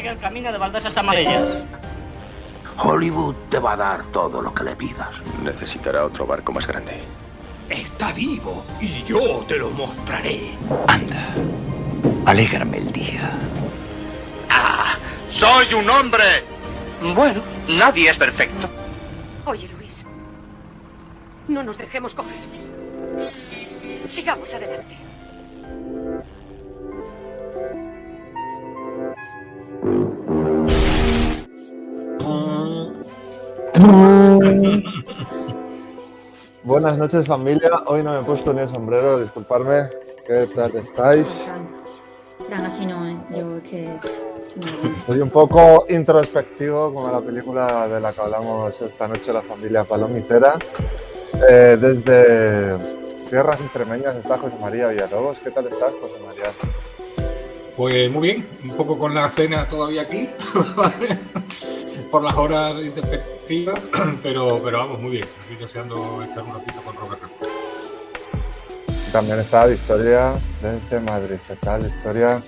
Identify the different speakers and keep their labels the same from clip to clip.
Speaker 1: sigue el camino de baldosas amarillas.
Speaker 2: Hollywood te va a dar todo lo que le pidas.
Speaker 3: Necesitará otro barco más grande.
Speaker 4: Está vivo y yo te lo mostraré.
Speaker 2: Anda, alégrame el día.
Speaker 3: ¡Ah! ¡Soy un hombre!
Speaker 1: Bueno, nadie es perfecto.
Speaker 5: Oye, Luis, no nos dejemos coger. Sigamos adelante.
Speaker 6: Buenas noches, familia. Hoy no me he puesto ni el sombrero, disculpadme. ¿Qué tal estáis?
Speaker 7: Dan, así no, ¿eh? Yo es que...
Speaker 6: Soy un poco introspectivo con la película de la que hablamos esta noche, La familia palomitera. Desde tierras extremeñas está José María Villalobos. ¿Qué tal estás, José María?
Speaker 8: Pues muy bien, un poco con la cena todavía aquí, por las horas intempestivas, pero vamos, muy bien. Estoy deseando echar un ratito con Robert.
Speaker 6: También está Victoria desde Madrid. ¿Qué tal, Victoria?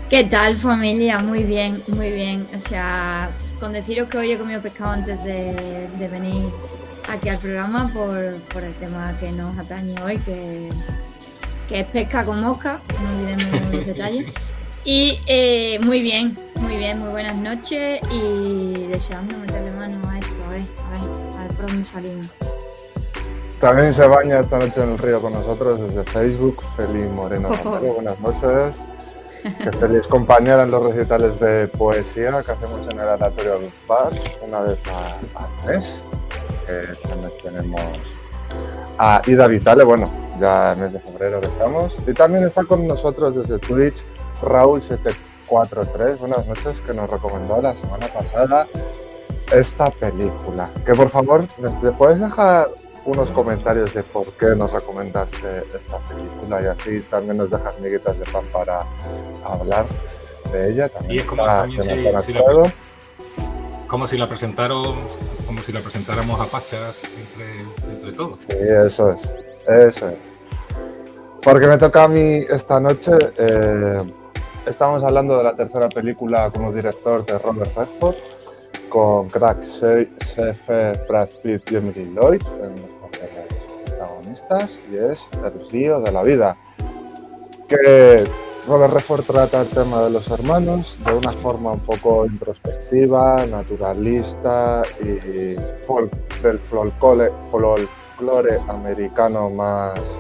Speaker 7: ¿Qué tal, familia? Muy bien, muy bien. O sea, con deciros que hoy he comido pescado antes de venir aquí al programa por el tema que nos atañe hoy, que es pesca con mosca, no olvidemos los detalles. Y muy bien, muy buenas noches y deseando meterle mano a esto, a ver por dónde salimos.
Speaker 6: También se baña esta noche en el río con nosotros desde Facebook, Feli Moreno Romero. Buenas noches. Que Feli es compañera en los recitales de poesía que hacemos en el Oratorio Bar una vez al mes. Este mes tenemos a Ida Vitale, bueno, ya el mes de febrero que estamos. Y también está con nosotros desde Twitch Raúl743, buenas noches, que nos recomendó la semana pasada esta película. Que por favor, ¿me puedes dejar unos comentarios de por qué nos recomendaste esta película? Y así también nos dejas miguitas de pan para hablar de ella. También
Speaker 8: y es como si la presentáramos a Pachas entre todos.
Speaker 6: Sí, eso es. Porque me toca a mí esta noche. Estamos hablando de la tercera película como director de Robert Redford, con Craig Sheffer, Brad Pitt y Emily Lloyd en los papeles protagonistas, y es El río de la vida, que Robert Redford trata el tema de los hermanos de una forma un poco introspectiva, naturalista y del folclore americano más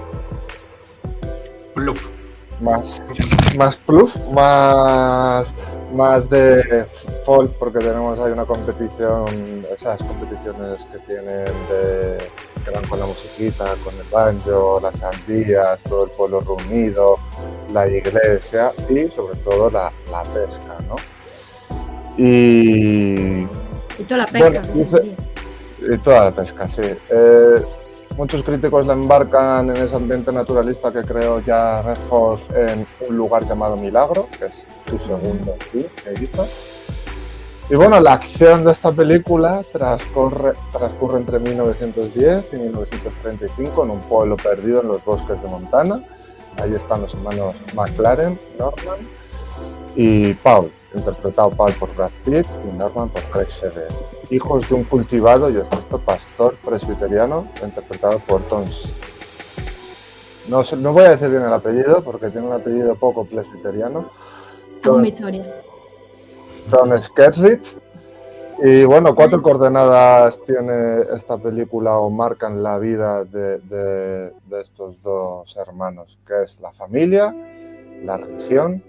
Speaker 6: de folk, porque tenemos ahí una competición, esas competiciones que tienen que van con la musiquita, con el banjo, las sandías, todo el pueblo reunido, la iglesia y sobre todo la pesca, ¿no? Y
Speaker 7: toda la pesca.
Speaker 6: Bueno, y toda la pesca, sí. Muchos críticos la embarcan en ese ambiente naturalista que creó ya Redford en Un lugar llamado Milagro, que es su segundo film que hizo. Y bueno, la acción de esta película transcurre entre 1910 y 1935 en un pueblo perdido en los bosques de Montana. Ahí están los hermanos McLaren, Norman y Paul, interpretado Paul por Brad Pitt y Norman por Craig Sheffer, hijos de un cultivado y estricto pastor presbiteriano, interpretado por Tom. No voy a decir bien el apellido porque tiene un apellido poco presbiteriano. Tom Skerritt. Y bueno, 4 coordenadas tiene esta película o marcan la vida de estos dos hermanos, que es la familia, la religión,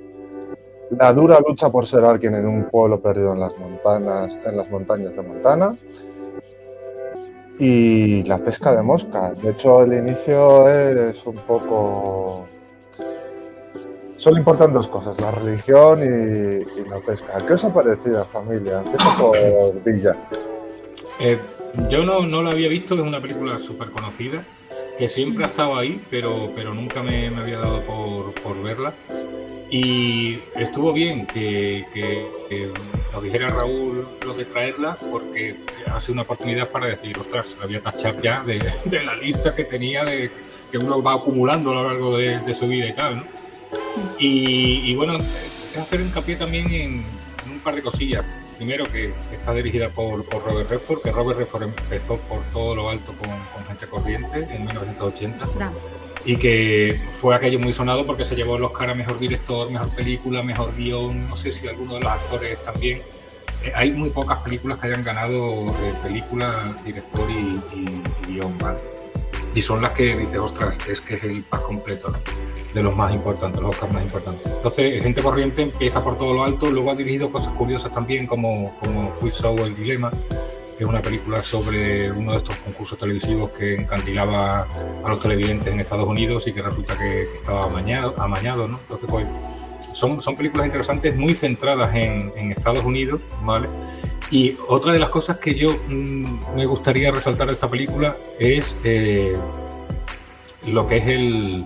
Speaker 6: la dura lucha por ser alguien en un pueblo perdido en las montañas de Montana, y la pesca de mosca. De hecho, el inicio es un poco... Solo importan 2 cosas, la religión y la pesca. ¿Qué os ha parecido, familia? Empiezo por Villa.
Speaker 8: Yo no la había visto, es una película súper conocida, que siempre ha estado ahí, pero nunca me había dado por verla. Y estuvo bien que nos dijera Raúl lo de traerla, porque hace una oportunidad para decir, ostras, la voy a tachar ya de la lista que tenía, que uno va acumulando a lo largo de su vida y tal, ¿no? Y bueno, es hacer hincapié también en un par de cosillas. Primero, que está dirigida por Robert Redford, que Robert Redford empezó por todo lo alto con Gente Corriente en 1980.
Speaker 7: Ostras.
Speaker 8: Y que fue aquello muy sonado porque se llevó el Oscar a Mejor Director, Mejor Película, Mejor Guión, no sé si alguno de los actores también. Hay muy pocas películas que hayan ganado película, director y guión, ¿vale? Y son las que dices, ostras, es que es el pack completo, ¿no? De los más importantes, los Oscars más importantes. Entonces, Gente Corriente empieza por todo lo alto, luego ha dirigido cosas curiosas también, como Quiz Show El Dilema, que es una película sobre uno de estos concursos televisivos que encandilaba a los televidentes en Estados Unidos y que resulta que estaba amañado, ¿no? Entonces, pues, son películas interesantes, muy centradas en Estados Unidos, ¿vale? Y otra de las cosas que yo me gustaría resaltar de esta película es lo que es el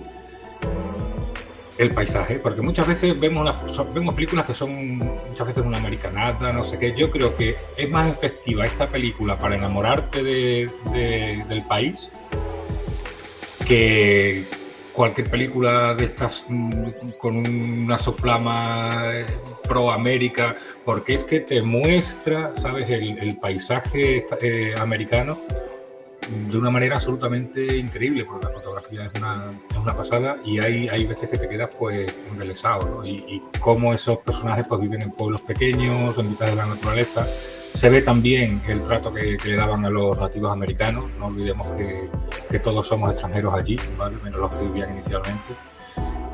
Speaker 8: paisaje, porque muchas veces vemos películas que son muchas veces una americanada, no sé qué. Yo creo que es más efectiva esta película para enamorarte del país que cualquier película de estas con una soflama pro América, porque es que te muestra, ¿sabes?, el paisaje americano de una manera absolutamente increíble, porque la fotografía es una pasada y hay veces que te quedas pues embelesado, ¿no? Y cómo esos personajes pues viven en pueblos pequeños, en mitad de la naturaleza. Se ve también el trato que le daban a los nativos americanos. No olvidemos que todos somos extranjeros allí, ¿vale? Menos los que vivían inicialmente.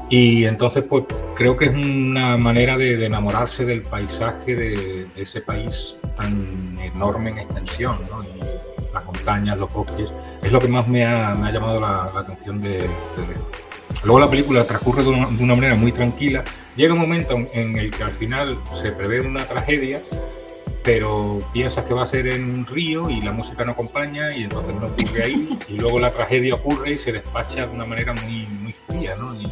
Speaker 8: Y entonces pues creo que es una manera de enamorarse del paisaje de ese país tan enorme en extensión, ¿no? Y las montañas, los bosques, es lo que más me ha llamado la atención de Luego la película transcurre de una manera muy tranquila. Llega un momento en el que al final se prevé una tragedia, pero piensas que va a ser en un río y la música no acompaña y entonces no ocurre ahí, y luego la tragedia ocurre y se despacha de una manera muy, muy fría, ¿no? Y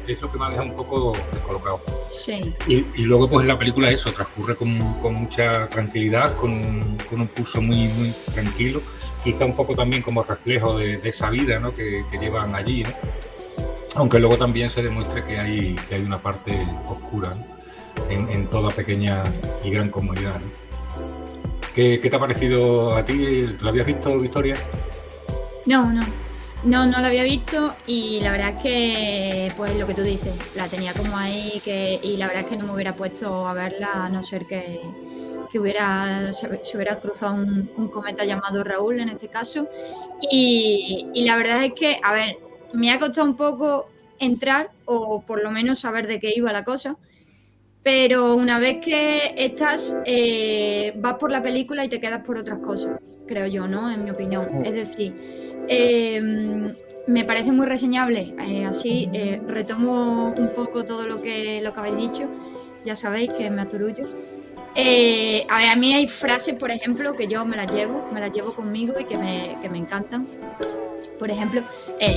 Speaker 8: es lo que me ha dejado un poco descolocado.
Speaker 7: Sí.
Speaker 8: Y luego pues la película eso transcurre con mucha tranquilidad, con un pulso muy, muy tranquilo, quizá un poco también como reflejo de esa vida, ¿no? que llevan allí, ¿no? Aunque luego también se demuestre que hay una parte oscura, ¿no? en toda pequeña y gran comunidad, ¿no? ¿Qué te ha parecido a ti? ¿La habías visto, Victoria?
Speaker 7: No la había visto, y la verdad es que, pues lo que tú dices, la tenía como ahí, y la verdad es que no me hubiera puesto a verla a no ser que se hubiera cruzado un cometa llamado Raúl en este caso, y la verdad es que, a ver, me ha costado un poco entrar, o por lo menos saber de qué iba la cosa, pero una vez que estás, vas por la película y te quedas por otras cosas, creo yo, ¿no? En mi opinión. Es decir, me parece muy reseñable, así retomo un poco todo lo que habéis dicho, ya sabéis que me aturullo. A ver, a mí hay frases, por ejemplo, que yo me las llevo conmigo y que me encantan. Por ejemplo,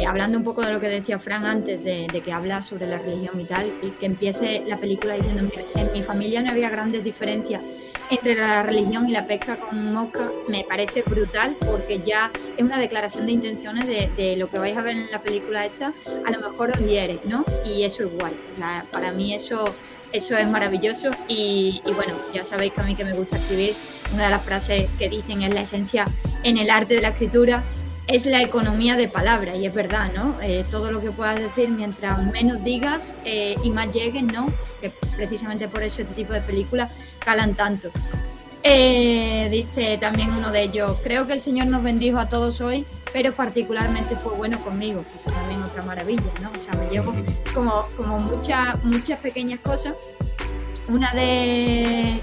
Speaker 7: hablando un poco de lo que decía Fran antes, de que habla sobre la religión y tal, y que empiece la película diciendo: en mi familia no había grandes diferencias entre la religión y la pesca con mosca, me parece brutal, porque ya es una declaración de intenciones de lo que vais a ver en la película esta, a lo mejor os hiere, ¿no? Y eso es guay. O sea, para mí eso es maravilloso, y bueno, ya sabéis que a mí que me gusta escribir, una de las frases que dicen es: la esencia en el arte de la escritura es la economía de palabras, y es verdad, ¿no? Todo lo que puedas decir, mientras menos digas y más llegues, ¿no? Que precisamente por eso este tipo de películas calan tanto. Dice también uno de ellos: creo que el Señor nos bendijo a todos hoy, pero particularmente fue bueno conmigo. Eso también es otra maravilla, ¿no? O sea, me llevo como muchas pequeñas cosas. Una de...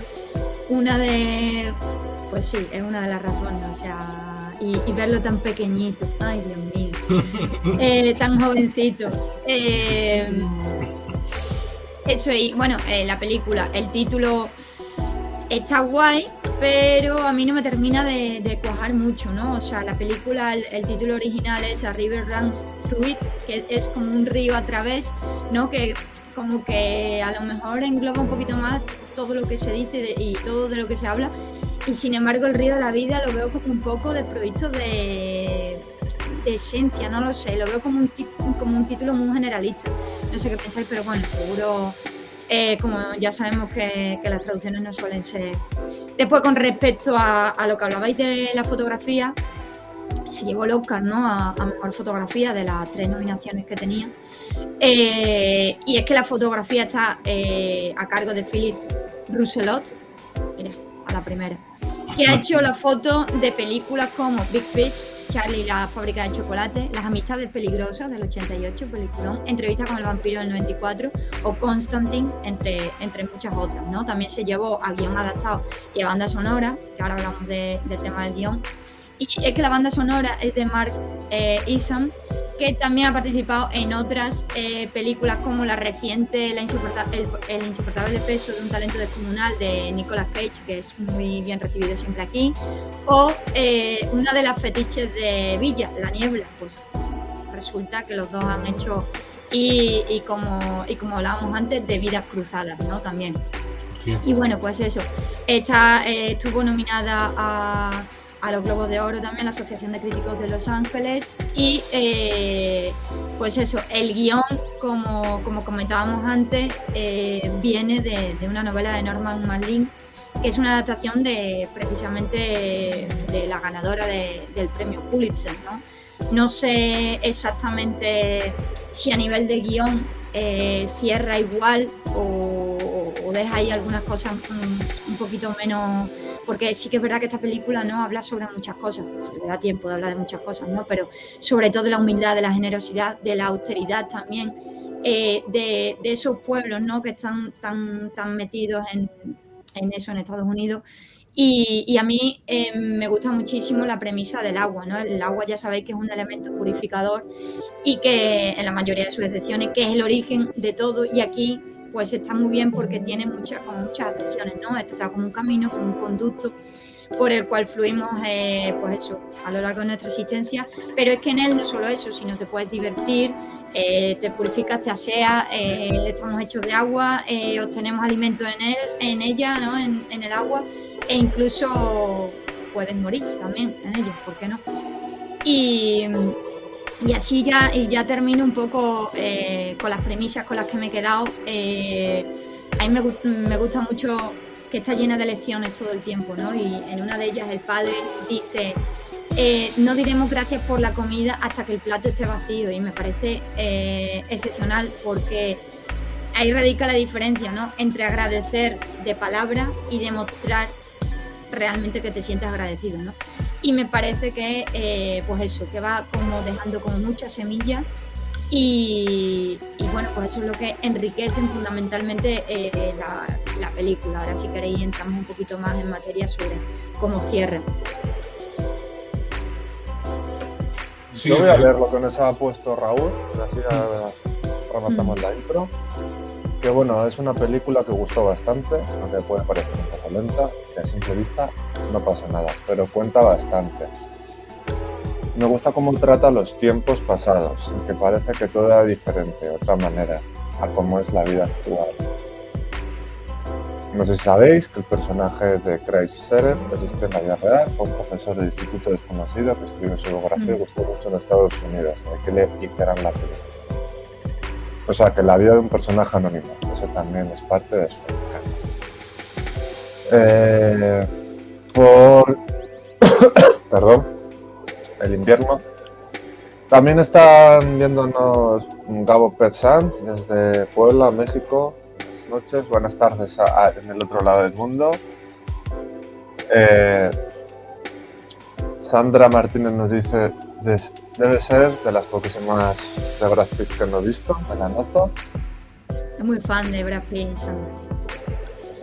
Speaker 7: Pues sí, es una de las razones, o sea... Y verlo tan pequeñito, ay Dios mío, tan jovencito. Eso, y bueno, la película, el título está guay, pero a mí no me termina de cuajar mucho, ¿no? O sea, la película, el título original es A River Runs Through It, que es como un río a través, ¿no? Que como que a lo mejor engloba un poquito más todo lo que se dice y todo de lo que se habla. Y sin embargo, el río de la vida lo veo como un poco desprovisto de esencia, no lo sé, lo veo como un título muy generalista. No sé qué pensáis, pero bueno, seguro como ya sabemos que las traducciones no suelen ser. Después, con respecto a lo que hablabais de la fotografía, se llevó el Oscar, ¿no? a mejor fotografía de las 3 nominaciones que tenía. Y es que la fotografía está a cargo de Philip Rousselot, mira, a la primera, que ha hecho la foto de películas como Big Fish, Charlie y la fábrica de chocolate, Las amistades peligrosas del 88, peliculón, Entrevista con el vampiro del 94 o Constantine, entre muchas otras, ¿no? También se llevó a guión adaptado y a banda sonora, que ahora hablamos del tema del guión. Y es que la banda sonora es de Mark Isham, que también ha participado en otras películas como la reciente El insoportable peso de un talento descomunal de Nicolas Cage, que es muy bien recibido siempre aquí, o una de las fetiches de Villa, La niebla. Pues resulta que los dos han hecho, y como hablábamos antes, de Vidas cruzadas, ¿no? También. Sí. Y bueno, pues eso, estuvo nominada a los Globos de Oro también, la Asociación de Críticos de Los Ángeles, y pues eso, el guión, como comentábamos antes, viene de una novela de Norman Manlin, que es una adaptación precisamente de la ganadora del premio Pulitzer, ¿no? No sé exactamente si a nivel de guión cierra igual o deja ahí algunas cosas un poquito menos, porque sí que es verdad que esta película no habla sobre muchas cosas, le da tiempo de hablar de muchas cosas, ¿no? Pero sobre todo de la humildad, de la generosidad, de la austeridad también, de esos pueblos, ¿no? Que están tan metidos en eso en Estados Unidos. Y a mí me gusta muchísimo la premisa del agua, ¿no? El agua ya sabéis que es un elemento purificador y que en la mayoría de sus excepciones, que es el origen de todo, y aquí pues está muy bien porque tiene muchas excepciones, ¿no? Esto está como un camino, como un conducto por el cual fluimos, pues eso, a lo largo de nuestra existencia, pero es que en él no solo eso, sino te puedes divertir, te purificas, te aseas, estamos hechos de agua, obtenemos alimentos en ella, ¿no? En el agua, e incluso puedes morir también en ella, ¿por qué no? Y así ya termino un poco con las premisas con las que me he quedado. A mí me gusta mucho que está llena de lecciones todo el tiempo, ¿no? Y en una de ellas el padre dice: no diremos gracias por la comida hasta que el plato esté vacío, y me parece excepcional porque ahí radica la diferencia, ¿no? Entre agradecer de palabra y demostrar realmente que te sientes agradecido, ¿no? Y me parece que pues eso, que va como dejando como muchas semillas y bueno, pues eso es lo que enriquecen fundamentalmente la película. Ahora, si queréis, entramos un poquito más en materia sobre cómo cierra.
Speaker 6: Sí, yo voy a leer lo que nos ha puesto Raúl, así rematamos la intro. Que bueno, es una película que gustó bastante, aunque puede parecer un poco lenta, que a simple vista no pasa nada, pero cuenta bastante. Me gusta cómo trata los tiempos pasados, en que parece que todo era diferente, de otra manera, a cómo es la vida actual. No sé si sabéis que el personaje de Craig Sheriff existió en la vida real, fue un profesor de instituto desconocido que escribió su biografía y gustó mucho en Estados Unidos, de que le hicieran la película. O sea, que la vida de un personaje anónimo, eso también es parte de su encanto. Perdón, el invierno. También están viéndonos Gabo Pet Sanz desde Puebla, México. Buenas noches, buenas tardes en el otro lado del mundo. Sandra Martínez nos dice: debe ser de las poquísimas de Brad Pitt que no he visto, me la anoto.
Speaker 7: Es muy fan de Brad Pitt, Sandra.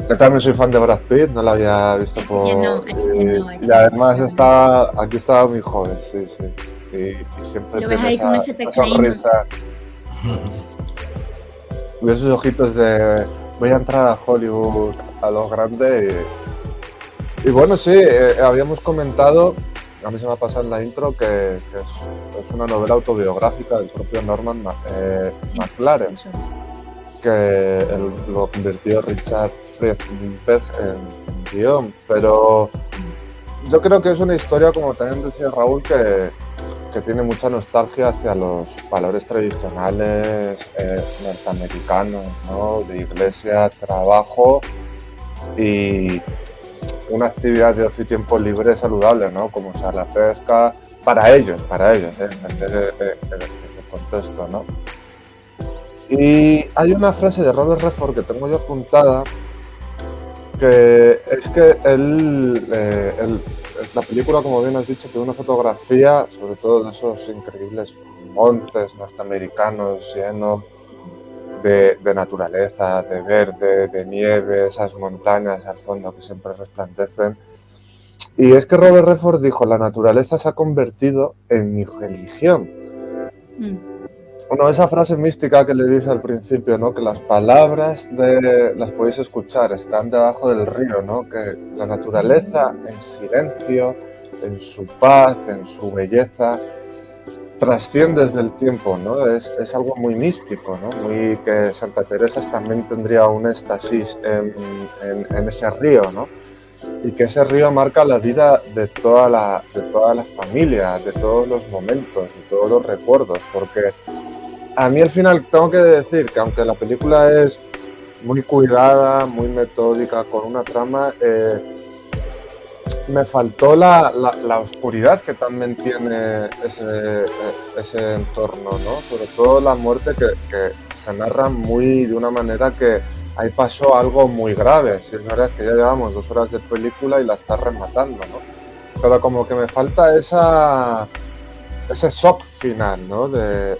Speaker 6: Yo también soy fan de Brad Pitt, no la había visto por... y además aquí estaba muy joven, sí. Y siempre tiene esa sonrisa. Y esos ojitos de voy a entrar a Hollywood a lo grande. Y bueno, sí, habíamos comentado, a mí se me ha pasado en la intro, que es una novela autobiográfica del propio Norman McLaren, que lo convirtió Richard Friedberg en guión, pero yo creo que es una historia, como también decía Raúl, que que tiene mucha nostalgia hacia los valores tradicionales norteamericanos, ¿no? De iglesia, trabajo y una actividad de ocio y tiempo libre saludable, ¿no? Como sea la pesca, para ellos, entender su contexto, ¿no? Y hay una frase de Robert Redford que tengo yo apuntada, que es que la película, como bien has dicho, tiene una fotografía, sobre todo de esos increíbles montes norteamericanos llenos de naturaleza, de verde, de nieve, esas montañas al fondo que siempre resplandecen. Y es que Robert Redford dijo, la naturaleza se ha convertido en mi religión. Bueno, esa frase mística que le dice al principio, ¿no? Que las palabras las podéis escuchar, están debajo del río, ¿no? Que la naturaleza en silencio, en su paz, en su belleza, trasciende desde el tiempo, ¿no? Es algo muy místico, ¿no? Muy que Santa Teresa también tendría un éxtasis en ese río, ¿no? Y que ese río marca la vida de toda la familia, de todos los momentos, de todos los recuerdos, porque a mí al final tengo que decir que aunque la película es muy cuidada, muy metódica, con una trama, me faltó la oscuridad que también tiene ese entorno, ¿no? Sobre todo la muerte que se narra de una manera que ahí pasó algo muy grave. Si es verdad que ya llevamos 2 horas de película y la está rematando, ¿no? Pero como que me falta ese shock final, ¿no? De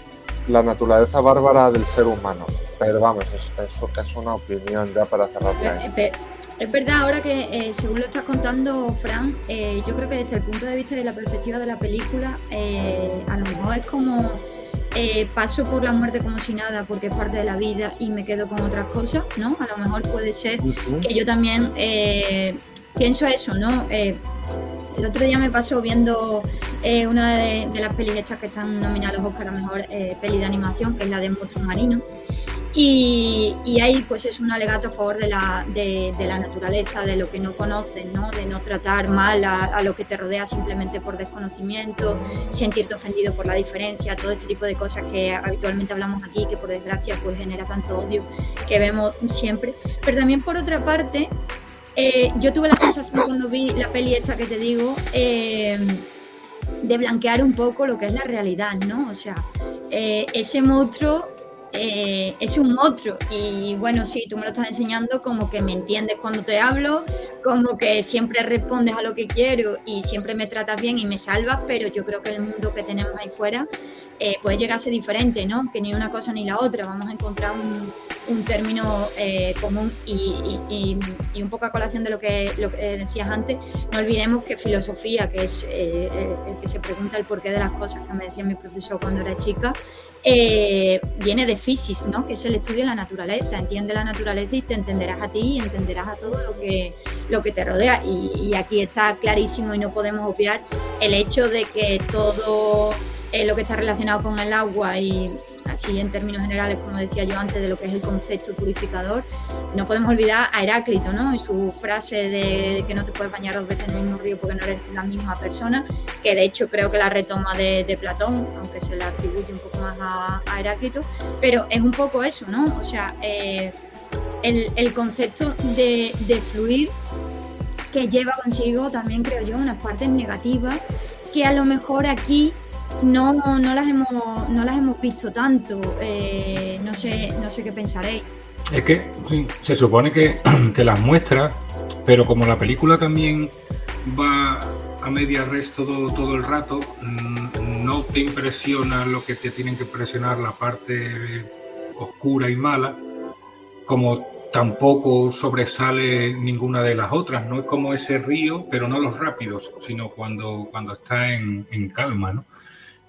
Speaker 6: la naturaleza bárbara del ser humano. Pero vamos, eso es una opinión ya para cerrar.
Speaker 7: Es verdad, ahora que según lo estás contando, Fran, yo creo que desde el punto de vista de la perspectiva de la película, a lo mejor es como paso por la muerte como si nada porque es parte de la vida y me quedo con otras cosas, ¿no? A lo mejor puede ser que yo también pienso eso, ¿no? El otro día me pasó viendo una de las pelis estas que están nominadas a los Oscar a mejor peli de animación, que es la de Monstruos Marinos. Y ahí pues es un alegato a favor de la naturaleza, de lo que no conoces, ¿no? De no tratar mal a lo que te rodea simplemente por desconocimiento, sentirte ofendido por la diferencia, todo este tipo de cosas que habitualmente hablamos aquí, que por desgracia pues genera tanto odio que vemos siempre. Pero también por otra parte, yo tuve la sensación cuando vi la peli esta que te digo, de blanquear un poco lo que es la realidad, ¿no? O sea, ese monstruo es un monstruo y bueno, sí, tú me lo estás enseñando como que me entiendes cuando te hablo, como que siempre respondes a lo que quiero y siempre me tratas bien y me salvas, pero yo creo que el mundo que tenemos ahí fuera puede llegar a ser diferente, ¿no? Que ni una cosa ni la otra, vamos a encontrar un término común y un poco a colación de lo que decías antes, no olvidemos que filosofía, que es el que se pregunta el porqué de las cosas, que me decía mi profesor cuando era chica, viene de physis, ¿no? Que es el estudio de la naturaleza. Entiende la naturaleza y te entenderás a ti y entenderás a todo lo que te rodea, y aquí está clarísimo y no podemos obviar el hecho de que todo lo que está relacionado con el agua y así en términos generales, como decía yo antes, de lo que es el concepto purificador, no podemos olvidar a Heráclito, ¿no? Y su frase de que no te puedes bañar 2 veces en el mismo río porque no eres la misma persona, que de hecho creo que la retoma de Platón, aunque se la atribuye un poco más a Heráclito, pero es un poco eso, ¿no? O sea, el concepto de fluir, que lleva consigo también, creo yo, unas partes negativas que a lo mejor aquí no las hemos visto tanto. No sé qué pensaréis.
Speaker 8: Es que sí, se supone que las muestra, pero como la película también va a media res todo el rato, no te impresiona lo que te tienen que impresionar, la parte oscura y mala, como tampoco sobresale ninguna de las otras. No es como ese río, pero no los rápidos, sino cuando está en calma, ¿no?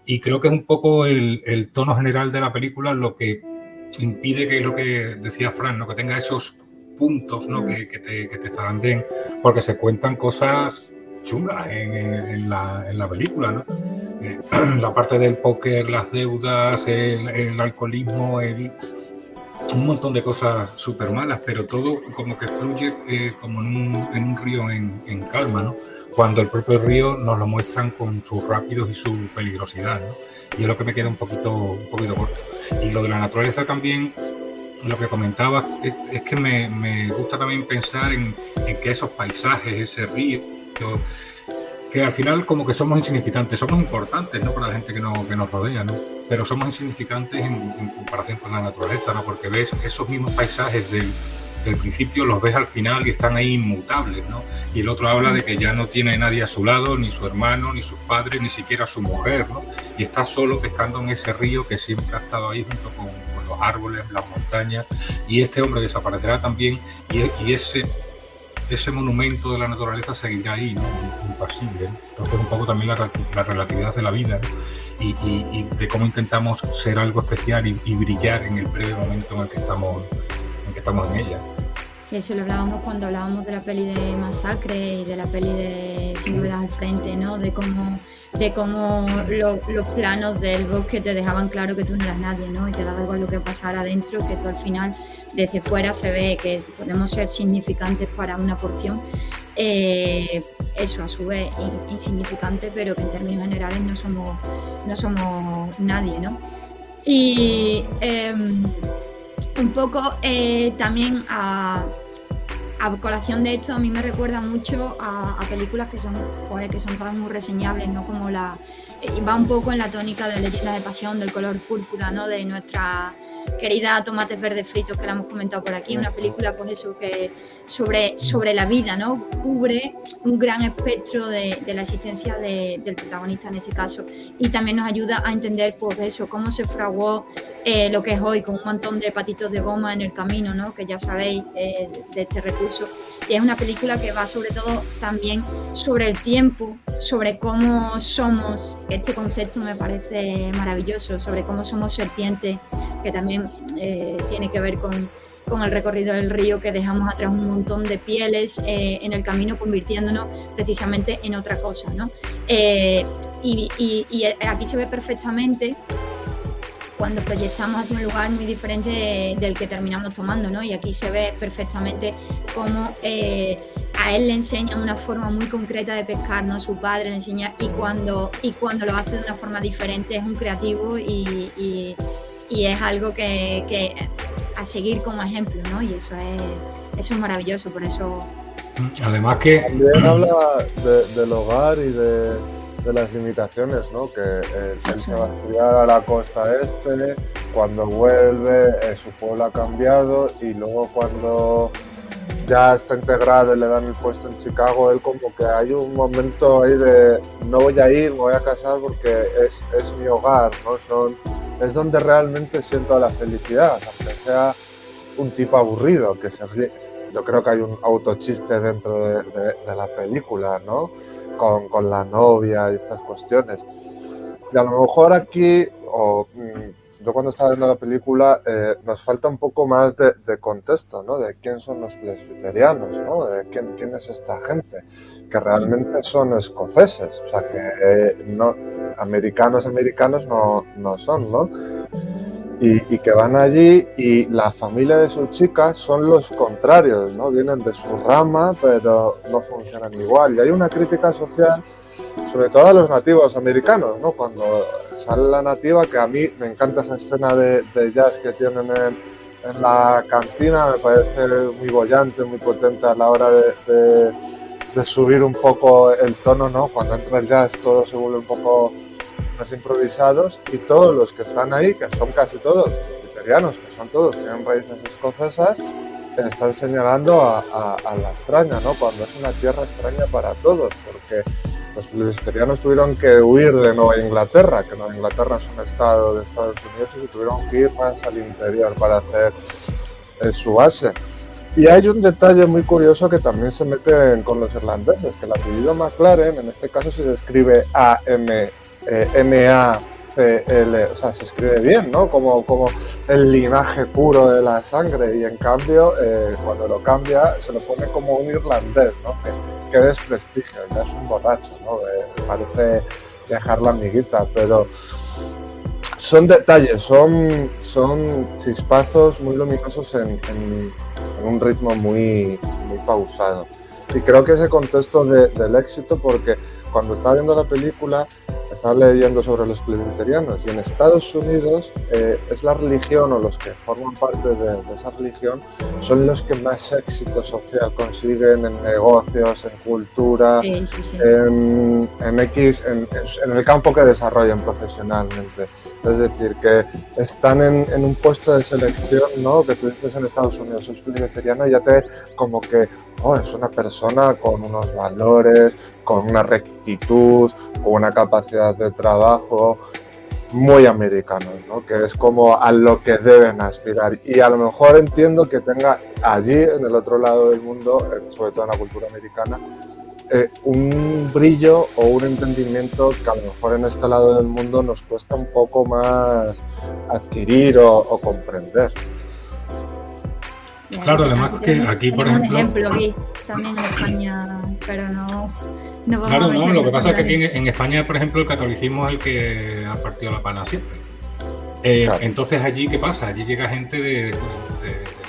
Speaker 8: Y creo que es un poco el tono general de la película lo que impide, que es lo que decía Fran, ¿no? Que tenga esos puntos, ¿no? que te zarandeen, porque se cuentan cosas chungas en la película, ¿no? La parte del póker, las deudas, el alcoholismo, un montón de cosas súper malas, pero todo como que fluye como en un río en calma, ¿no? Cuando el propio río nos lo muestran con sus rápidos y su peligrosidad, ¿no? Y es lo que me queda un poquito corto. Y lo de la naturaleza también, lo que comentabas, es que me gusta también pensar en que esos paisajes, ese río, que al final como que somos insignificantes, somos importantes, ¿no? Para la gente que nos rodea, ¿no? Pero somos insignificantes en comparación con la naturaleza, ¿no? Porque ves esos mismos paisajes del principio, los ves al final y están ahí inmutables, ¿no? Y el otro habla de que ya no tiene nadie a su lado, ni su hermano, ni sus padres, ni siquiera su mujer, ¿no? Y está solo pescando en ese río que siempre ha estado ahí junto con los árboles, las montañas, y este hombre desaparecerá también, y ese monumento de la naturaleza seguirá ahí, ¿no? Impasible, ¿no? Entonces un poco también la relatividad de la vida, ¿no? Y de cómo intentamos ser algo especial y brillar en el breve momento en el que estamos en ella.
Speaker 7: Sí, eso lo hablábamos cuando hablábamos de la peli de Masacre y de la peli de Sin Novedad al Frente, ¿no? De cómo los planos del bosque te dejaban claro que tú no eras nadie, ¿no? Y te daba igual lo que pasara adentro, que tú al final desde fuera se ve que podemos ser significantes para una porción, eso a su vez insignificante, pero que en términos generales no somos nadie, ¿no? Y un poco también a colación de esto, a mí me recuerda mucho a películas que son todas muy reseñables, ¿no? Como va un poco en la tónica de Leyendas de Pasión, del color púrpura, ¿no? De nuestra querida Tomates Verdes Fritos, que la hemos comentado por aquí, una película pues eso, que sobre la vida, ¿no? Cubre un gran espectro de la existencia del protagonista en este caso, y también nos ayuda a entender pues eso, cómo se fraguó lo que es hoy, con un montón de patitos de goma en el camino, ¿no? Que ya sabéis de este recurso. Y es una película que va sobre todo también sobre el tiempo, sobre cómo somos, este concepto me parece maravilloso, sobre cómo somos serpientes, que también tiene que ver con el recorrido del río, que dejamos atrás un montón de pieles en el camino, convirtiéndonos precisamente en otra cosa, ¿no? Y aquí se ve perfectamente cuando proyectamos hacia un lugar muy diferente del que terminamos tomando, ¿no? Y aquí se ve perfectamente cómo a él le enseñan una forma muy concreta de pescar, ¿no? Su padre le enseña, y cuando lo hace de una forma diferente es un creativo y es algo que a seguir como ejemplo, ¿no? Y eso es maravilloso, por eso...
Speaker 8: Además que...
Speaker 6: También habla del hogar y de las limitaciones, ¿no? Que él se va a estudiar a la costa este, cuando vuelve su pueblo ha cambiado, y luego cuando ya está integrado y le dan el puesto en Chicago, él como que hay un momento ahí de no voy a ir, me voy a casar porque es mi hogar, ¿no? Es donde realmente siento la felicidad, aunque sea un tipo aburrido, que se ríe. Yo creo que hay un autochiste dentro de la película, ¿no? Con la novia y estas cuestiones. Y a lo mejor aquí, yo cuando estaba viendo la película, nos falta un poco más de contexto, ¿no? De quién son los presbiterianos, ¿no? De quién es esta gente, que realmente son escoceses, o sea que no, americanos no son, ¿no? Y que van allí, y la familia de su chica son los contrarios, ¿no? Vienen de su rama, pero no funcionan igual. Y hay una crítica social, sobre todo a los nativos americanos, ¿no? Cuando sale la nativa, que a mí me encanta esa escena de jazz que tienen en la cantina, me parece muy bollante, muy potente a la hora de subir un poco el tono, ¿no? Cuando entra el jazz todo se vuelve un poco más improvisados, y todos los que están ahí, que son casi todos presbiterianos, que son todos, tienen raíces escocesas, están señalando a la extraña, ¿no? Cuando es una tierra extraña para todos, porque los presbiterianos tuvieron que huir de Nueva Inglaterra, que Nueva Inglaterra es un estado de Estados Unidos, y tuvieron que ir más al interior para hacer su base. Y hay un detalle muy curioso que también se mete con los irlandeses, que el apellido McLaren, en este caso se escribe M-A-C-L, o sea, se escribe bien, ¿no? Como el linaje puro de la sangre, y en cambio, cuando lo cambia, se lo pone como un irlandés, ¿no? Que desprestigio, ya es un borracho, ¿no? Parece dejar la amiguita, pero son detalles, son chispazos muy luminosos en un ritmo muy pausado. Y creo que ese contexto del éxito, porque cuando estaba viendo la película estaba leyendo sobre los presbiterianos y en Estados Unidos es la religión o los que forman parte de esa religión son los que más éxito social consiguen en negocios, en cultura,
Speaker 7: Sí, sí, sí.
Speaker 6: en el campo que desarrollan profesionalmente. Es decir, que están en un puesto de selección, ¿no? Que tú dices en Estados Unidos, sos presbiteriano y ya te como que es una persona con unos valores, con una rectitud, con una capacidad de trabajo muy americanos, ¿no? Que es como a lo que deben aspirar. Y a lo mejor entiendo que tenga allí, en el otro lado del mundo, sobre todo en la cultura americana, un brillo o un entendimiento que a lo mejor en este lado del mundo nos cuesta un poco más adquirir o comprender.
Speaker 8: Claro, además que aquí, por
Speaker 7: Tenemos
Speaker 8: ejemplo...
Speaker 7: un ejemplo aquí, también en España, pero no vamos
Speaker 8: Claro,
Speaker 7: a
Speaker 8: no,
Speaker 7: meternos
Speaker 8: lo que pasa es que
Speaker 7: en
Speaker 8: aquí en España, por ejemplo, el catolicismo es el que ha partido la pana siempre.
Speaker 6: Claro.
Speaker 8: Entonces allí, ¿qué pasa? Allí llega gente de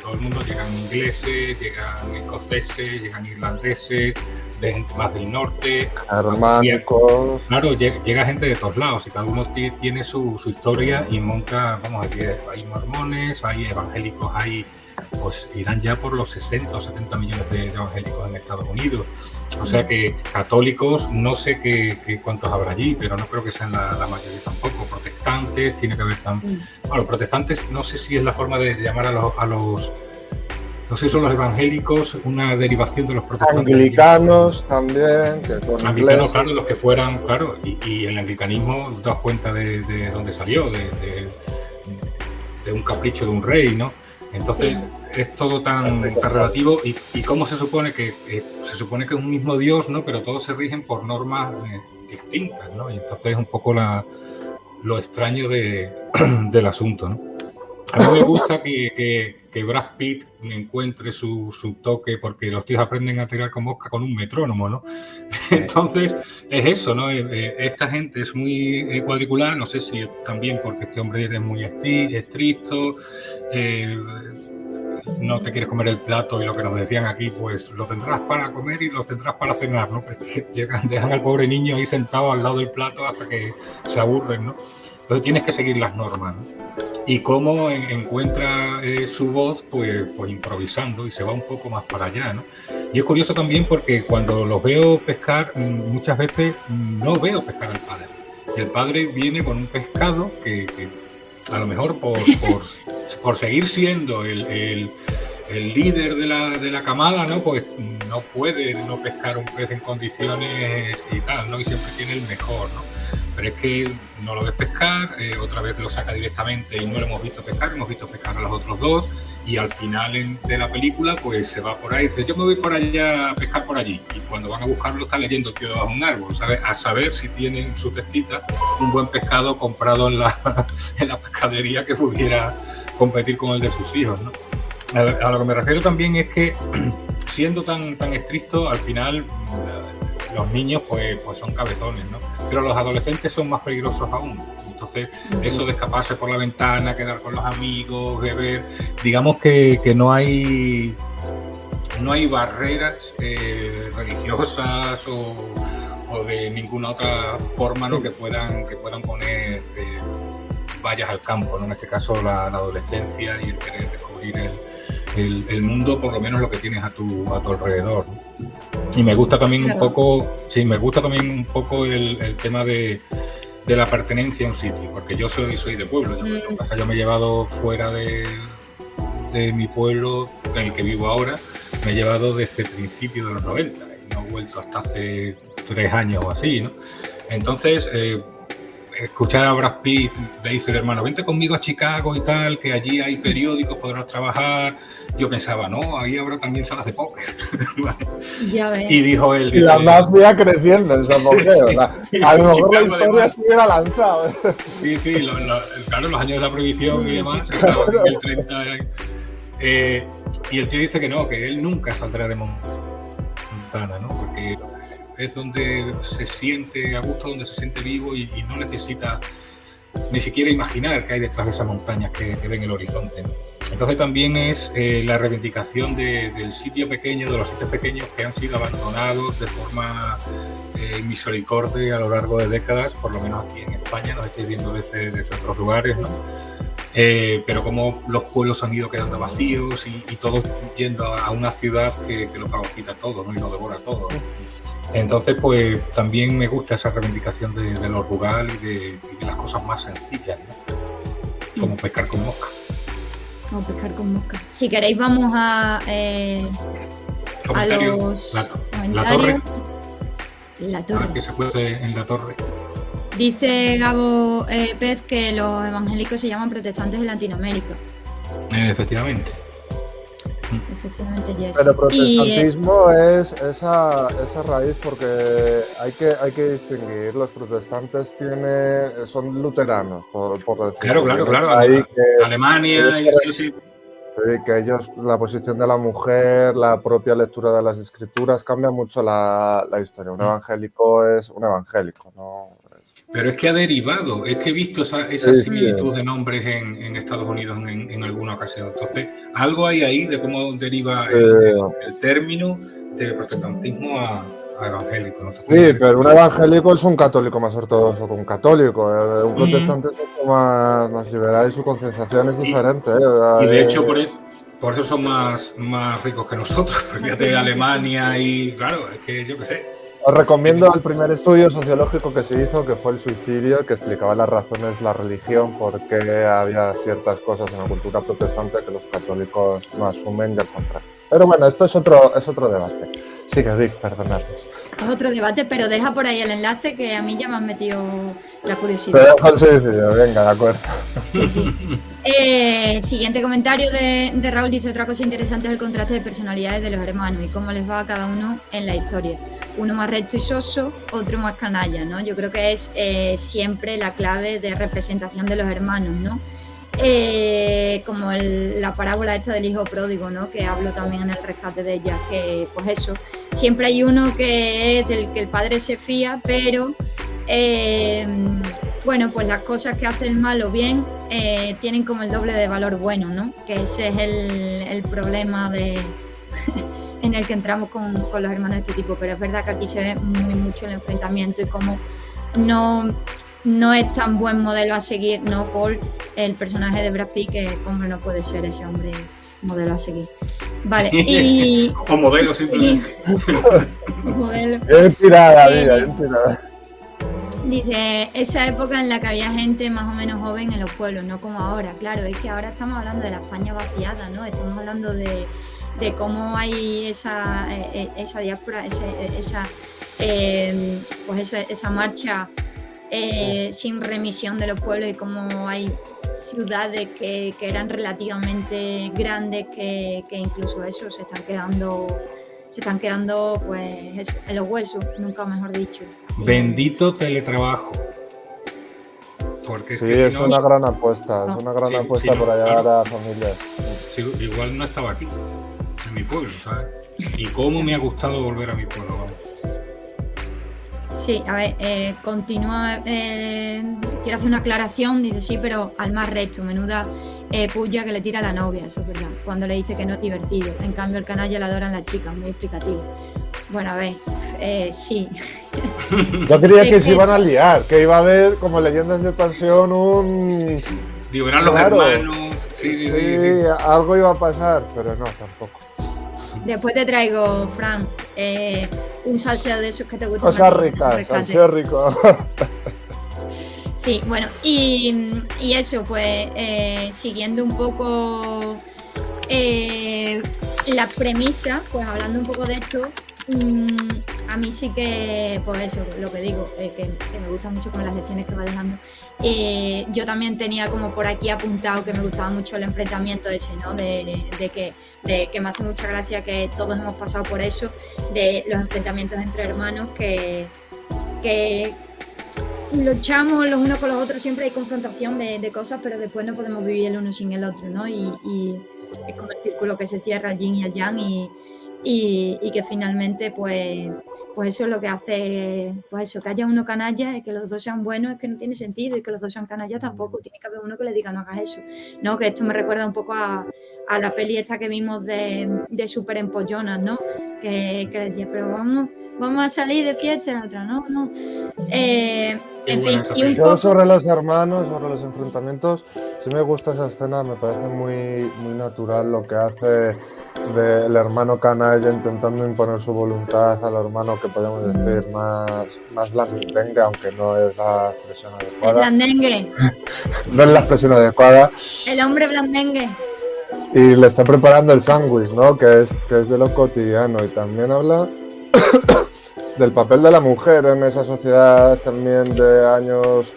Speaker 8: todo el mundo, llegan ingleses, llegan escoceses, llegan irlandeses, de gente más del norte.
Speaker 6: Germánicos.
Speaker 8: Claro, llega gente de todos lados y cada uno tiene su historia y monta, vamos, aquí hay mormones, hay evangélicos, pues irán ya por los 60 o 70 millones de evangélicos en Estados Unidos. O sea que católicos, no sé cuántos habrá allí, pero no creo que sean la mayoría tampoco. Protestantes, tiene que haber también. Bueno, protestantes, no sé si es la forma de llamar a los no sé si son los evangélicos, una derivación de los protestantes.
Speaker 6: Anglicanos también, que con
Speaker 8: anglicanos, claro, los que fueran, claro, y el anglicanismo das cuenta de dónde salió, de un capricho de un rey, ¿no? Entonces es todo tan relativo y cómo se supone que es un mismo Dios, ¿no? Pero todos se rigen por normas distintas, ¿no? Y entonces es un poco lo extraño del asunto, ¿no? A mí me gusta que Brad Pitt encuentre su toque, porque los tíos aprenden a tirar con mosca con un metrónomo, ¿no? Entonces es eso, ¿no? Esta gente es muy cuadriculada, no sé si también porque este hombre es muy estricto, no te quieres comer el plato y lo que nos decían aquí, pues lo tendrás para comer y lo tendrás para cenar, ¿no? Porque dejan al pobre niño ahí sentado al lado del plato hasta que se aburren, ¿no? Entonces tienes que seguir las normas, ¿no? Y cómo encuentra su voz, pues improvisando y se va un poco más para allá, ¿no? Y es curioso también porque cuando los veo pescar, muchas veces no veo pescar al padre. El padre viene con un pescado que a lo mejor por seguir siendo el líder de la camada, ¿no? Pues no puede no pescar un pez en condiciones y tal, ¿no? Y siempre tiene el mejor, ¿no? Pero es que no lo ves pescar, otra vez lo saca directamente y no lo hemos visto pescar, hemos visto pescar a los otros dos y al final de la película pues se va por ahí, dice yo me voy por allá a pescar por allí y cuando van a buscarlo está leyendo el tío debajo de un árbol, ¿sabes? A saber si tienen su cestita un buen pescado comprado en la pescadería que pudiera competir con el de sus hijos, ¿no? A lo que me refiero también es que siendo tan estricto al final los niños pues son cabezones, ¿no? Pero los adolescentes son más peligrosos aún. Entonces, eso de escaparse por la ventana, quedar con los amigos, beber, digamos que no hay barreras religiosas o de ninguna otra forma, ¿no? que puedan poner vallas al campo, ¿no? En este caso la adolescencia y el querer descubrir el mundo, por lo menos lo que tienes a tu alrededor, ¿no? Y me gusta también un poco, el tema de la pertenencia a un sitio, porque yo soy de pueblo, yo me he llevado fuera de mi pueblo en el que vivo ahora, me he llevado desde principios de los 90 y no he vuelto hasta hace 3 años o así, ¿no? Entonces, escuchar a Brad Pitt, le dice el hermano, vente conmigo a Chicago y tal, que allí hay periódicos, podrás trabajar. Yo pensaba, no, ahí habrá también salas de póker.
Speaker 7: Ya ves.
Speaker 8: Y dijo él...
Speaker 6: Y la mafia creciendo en San Pompeo. A lo mejor la historia se hubiera lanzado.
Speaker 8: Sí, claro, los años de la prohibición y demás, en el 30... y el tío dice que no, que él nunca saldrá de Montana, ¿no? Porque es donde se siente a gusto, donde se siente vivo y no necesita ni siquiera imaginar qué hay detrás de esas montañas que ven el horizonte, ¿no? Entonces también es la reivindicación del sitio pequeño, de los sitios pequeños que han sido abandonados de forma misericordia a lo largo de décadas, por lo menos aquí en España, nos estáis viendo desde otros lugares, ¿no? Pero como los pueblos han ido quedando vacíos y todos yendo a una ciudad que lo fagocita todo, ¿no? Y lo devora todo, ¿no? Entonces, pues también me gusta esa reivindicación de lo rural y de las cosas más sencillas, ¿no? Como pescar con mosca.
Speaker 7: Como pescar con mosca. Si queréis vamos a
Speaker 8: Comentario.
Speaker 7: los
Speaker 8: La
Speaker 7: comentarios.
Speaker 8: torre.
Speaker 7: La torre.
Speaker 8: Ahora que se puede en la torre.
Speaker 7: Dice Gabo Pez que los evangélicos se llaman protestantes en Latinoamérica.
Speaker 8: Efectivamente.
Speaker 7: Efectivamente, yes.
Speaker 6: Pero protestantismo es esa raíz, porque hay que distinguir. Los protestantes son luteranos, por decirlo.
Speaker 8: Claro.
Speaker 6: Ahí que,
Speaker 8: Alemania y sí.
Speaker 6: sí, que ellos, la posición de la mujer, la propia lectura de las escrituras, cambia mucho la historia. Un evangélico es un evangélico, ¿no?
Speaker 8: Pero es que ha derivado, es que he visto esa similitud de nombres en Estados Unidos en alguna ocasión. Entonces, algo hay ahí de cómo deriva el término de protestantismo a evangélico, ¿no? Entonces,
Speaker 6: Sí, pero un evangélico es un católico más ortodoxo que un católico. Un protestante es mucho más liberal y su concienciación es diferente.
Speaker 8: Y de hecho, por eso son más ricos que nosotros, porque fíjate, Alemania y, claro, es que yo qué sé.
Speaker 6: Os recomiendo el primer estudio sociológico que se hizo, que fue el suicidio, que explicaba las razones de la religión, por qué había ciertas cosas en la cultura protestante que los católicos no asumen y al contrario. Pero bueno, esto es otro debate. Sigue, Vic, perdonadnos.
Speaker 7: Es otro debate, pero deja por ahí el enlace que a mí ya me han metido la curiosidad.
Speaker 6: Te dejo el suicidio, venga, de acuerdo.
Speaker 7: Sí. Siguiente comentario de Raúl, dice: otra cosa interesante es el contraste de personalidades de los hermanos y cómo les va a cada uno en la historia. Uno más recto y soso, otro más canalla, ¿no? Yo creo que es siempre la clave de representación de los hermanos, ¿no? Como la parábola esta del hijo pródigo, ¿no? Que hablo también en el rescate de ella, que pues eso, siempre hay uno que es del que el padre se fía, pero bueno, pues las cosas que hace el malo bien tienen como el doble de valor bueno, ¿no? Que ese es el problema en el que entramos con los hermanos de este tipo, pero es verdad que aquí se ve muy mucho el enfrentamiento y cómo no es tan buen modelo a seguir, ¿no? Por el personaje de Brad Pitt, que como no puede ser ese hombre modelo a seguir. Vale, y...
Speaker 8: o modelo simplemente.
Speaker 7: Modelo.
Speaker 6: Bien tirada, vida, bien tirada.
Speaker 7: Dice, esa época en la que había gente más o menos joven en los pueblos, no como ahora. Claro, es que ahora estamos hablando de la España vaciada, ¿no? Estamos hablando de cómo hay esa diáspora, esa marcha sin remisión de los pueblos, y cómo hay ciudades que eran relativamente grandes que incluso eso se están quedando pues eso, en los huesos, nunca mejor dicho.
Speaker 8: Bendito teletrabajo. Porque
Speaker 6: sí, es una gran apuesta, es una gran apuesta por ayudar a familias.
Speaker 8: Sí, igual no estaba aquí, en mi pueblo, ¿sabes? Y cómo me ha gustado volver a mi pueblo, vamos.
Speaker 7: Sí, a ver, continúa, quiero hacer una aclaración, dice sí, pero al más recto, menuda puya que le tira a la novia, eso es verdad, cuando le dice que no es divertido, en cambio el canalla le adoran las chicas, muy explicativo. Bueno, a ver, sí.
Speaker 6: Yo creía que se iban a liar, que iba a haber, como leyendas de pasión,
Speaker 8: Digo, eran los hermanos, sí,
Speaker 6: algo iba a pasar, pero no, tampoco.
Speaker 7: Después te traigo, Fran, un salseo de esos que te gustan.
Speaker 6: Cosas ricas, salseo rico.
Speaker 7: Sí, bueno, y eso, pues, siguiendo un poco la premisa, pues hablando un poco de esto, a mí sí que, pues eso, lo que digo, que me gusta mucho con las lecciones que va dejando. Yo también tenía como por aquí apuntado que me gustaba mucho el enfrentamiento ese, ¿no? De que me hace mucha gracia que todos hemos pasado por eso, de los enfrentamientos entre hermanos que luchamos los unos con los otros, siempre hay confrontación de cosas, pero después no podemos vivir el uno sin el otro, ¿no? Y es como el círculo que se cierra, el yin y el yang, y que finalmente pues eso es lo que hace, pues eso, que haya uno canalla y que los dos sean buenos es que no tiene sentido, y que los dos sean canallas tampoco, tiene que haber uno que le diga no hagas eso, ¿no? Que esto me recuerda un poco a la peli esta que vimos de Super Empollonas, ¿no? Que le decía, pero vamos a salir de fiesta, y la otra, no. En fin, y un
Speaker 6: Yo
Speaker 7: poco...
Speaker 6: sobre los hermanos, sobre los enfrentamientos, sí me gusta esa escena, me parece muy, muy natural lo que hace del hermano canalla intentando imponer su voluntad al hermano que podemos decir más blandengue, aunque no es la expresión
Speaker 7: El
Speaker 6: adecuada.
Speaker 7: blandengue,
Speaker 6: No es la expresión adecuada.
Speaker 7: el hombre blandengue.
Speaker 6: Y le está preparando el sándwich, ¿no? Que es de lo cotidiano. Y también habla del papel de la mujer en esa sociedad también de años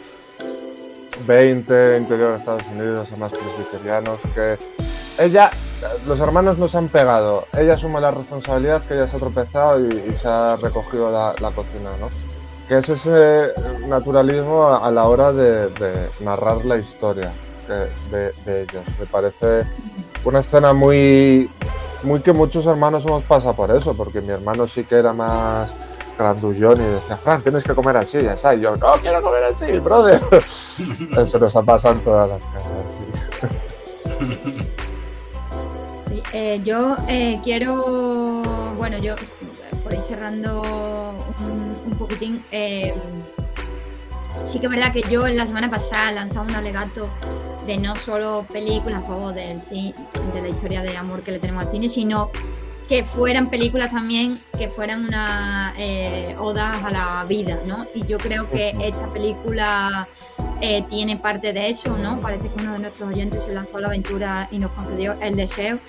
Speaker 6: 20, interior de Estados Unidos, a más presbiterianos, que los hermanos no se han pegado, ella asume la responsabilidad, que ella se ha tropezado y se ha recogido la cocina, ¿no? Que es ese naturalismo a la hora de narrar la historia de ellos. Me parece una escena muy que muchos hermanos hemos pasado por eso, porque mi hermano sí que era más grandullón y decía, Fran, tienes que comer así, ya sabes. Y yo, no quiero comer así, brother. Eso nos ha pasado en todas las casas, sí.
Speaker 7: Sí, yo quiero, bueno, yo por ir cerrando un poquitín, sí que es verdad que yo en la semana pasada lanzaba un alegato de no solo películas a favor de la historia de amor que le tenemos al cine, sino que fueran películas también que fueran una odas a la vida, ¿no? Y yo creo que esta película tiene parte de eso, ¿no? Parece que uno de nuestros oyentes se lanzó a la aventura y nos concedió el deseo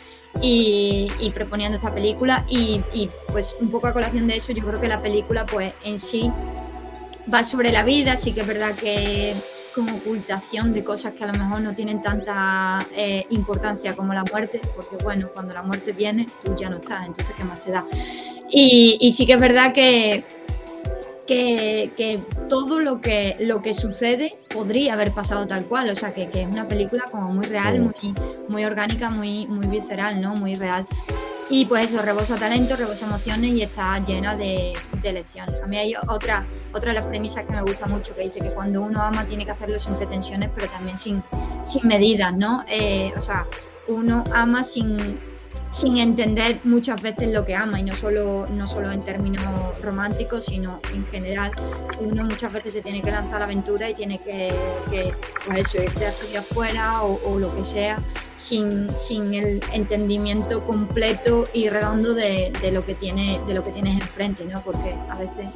Speaker 7: y proponiendo esta película y pues un poco a colación de eso, yo creo que la película pues en sí va sobre la vida. Sí que es verdad que como ocultación de cosas que a lo mejor no tienen tanta importancia como la muerte, porque bueno, cuando la muerte viene, tú ya no estás, entonces ¿qué más te da? Y sí que es verdad que todo lo que sucede podría haber pasado tal cual, o sea, que es una película como muy real, muy orgánica, muy visceral, ¿no? Muy real. Y pues eso, rebosa talento, rebosa emociones y está llena de lecciones. A mí hay otra de las premisas que me gusta mucho, que dice que cuando uno ama tiene que hacerlo sin pretensiones, pero también sin medidas, ¿no? O sea, uno ama sin entender muchas veces lo que ama, y no solo en términos románticos, sino en general. Uno muchas veces se tiene que lanzar a la aventura y tiene que pues eso, irte a estudiar afuera o lo que sea, sin el entendimiento completo y redondo de lo que tienes enfrente, ¿no? Porque a veces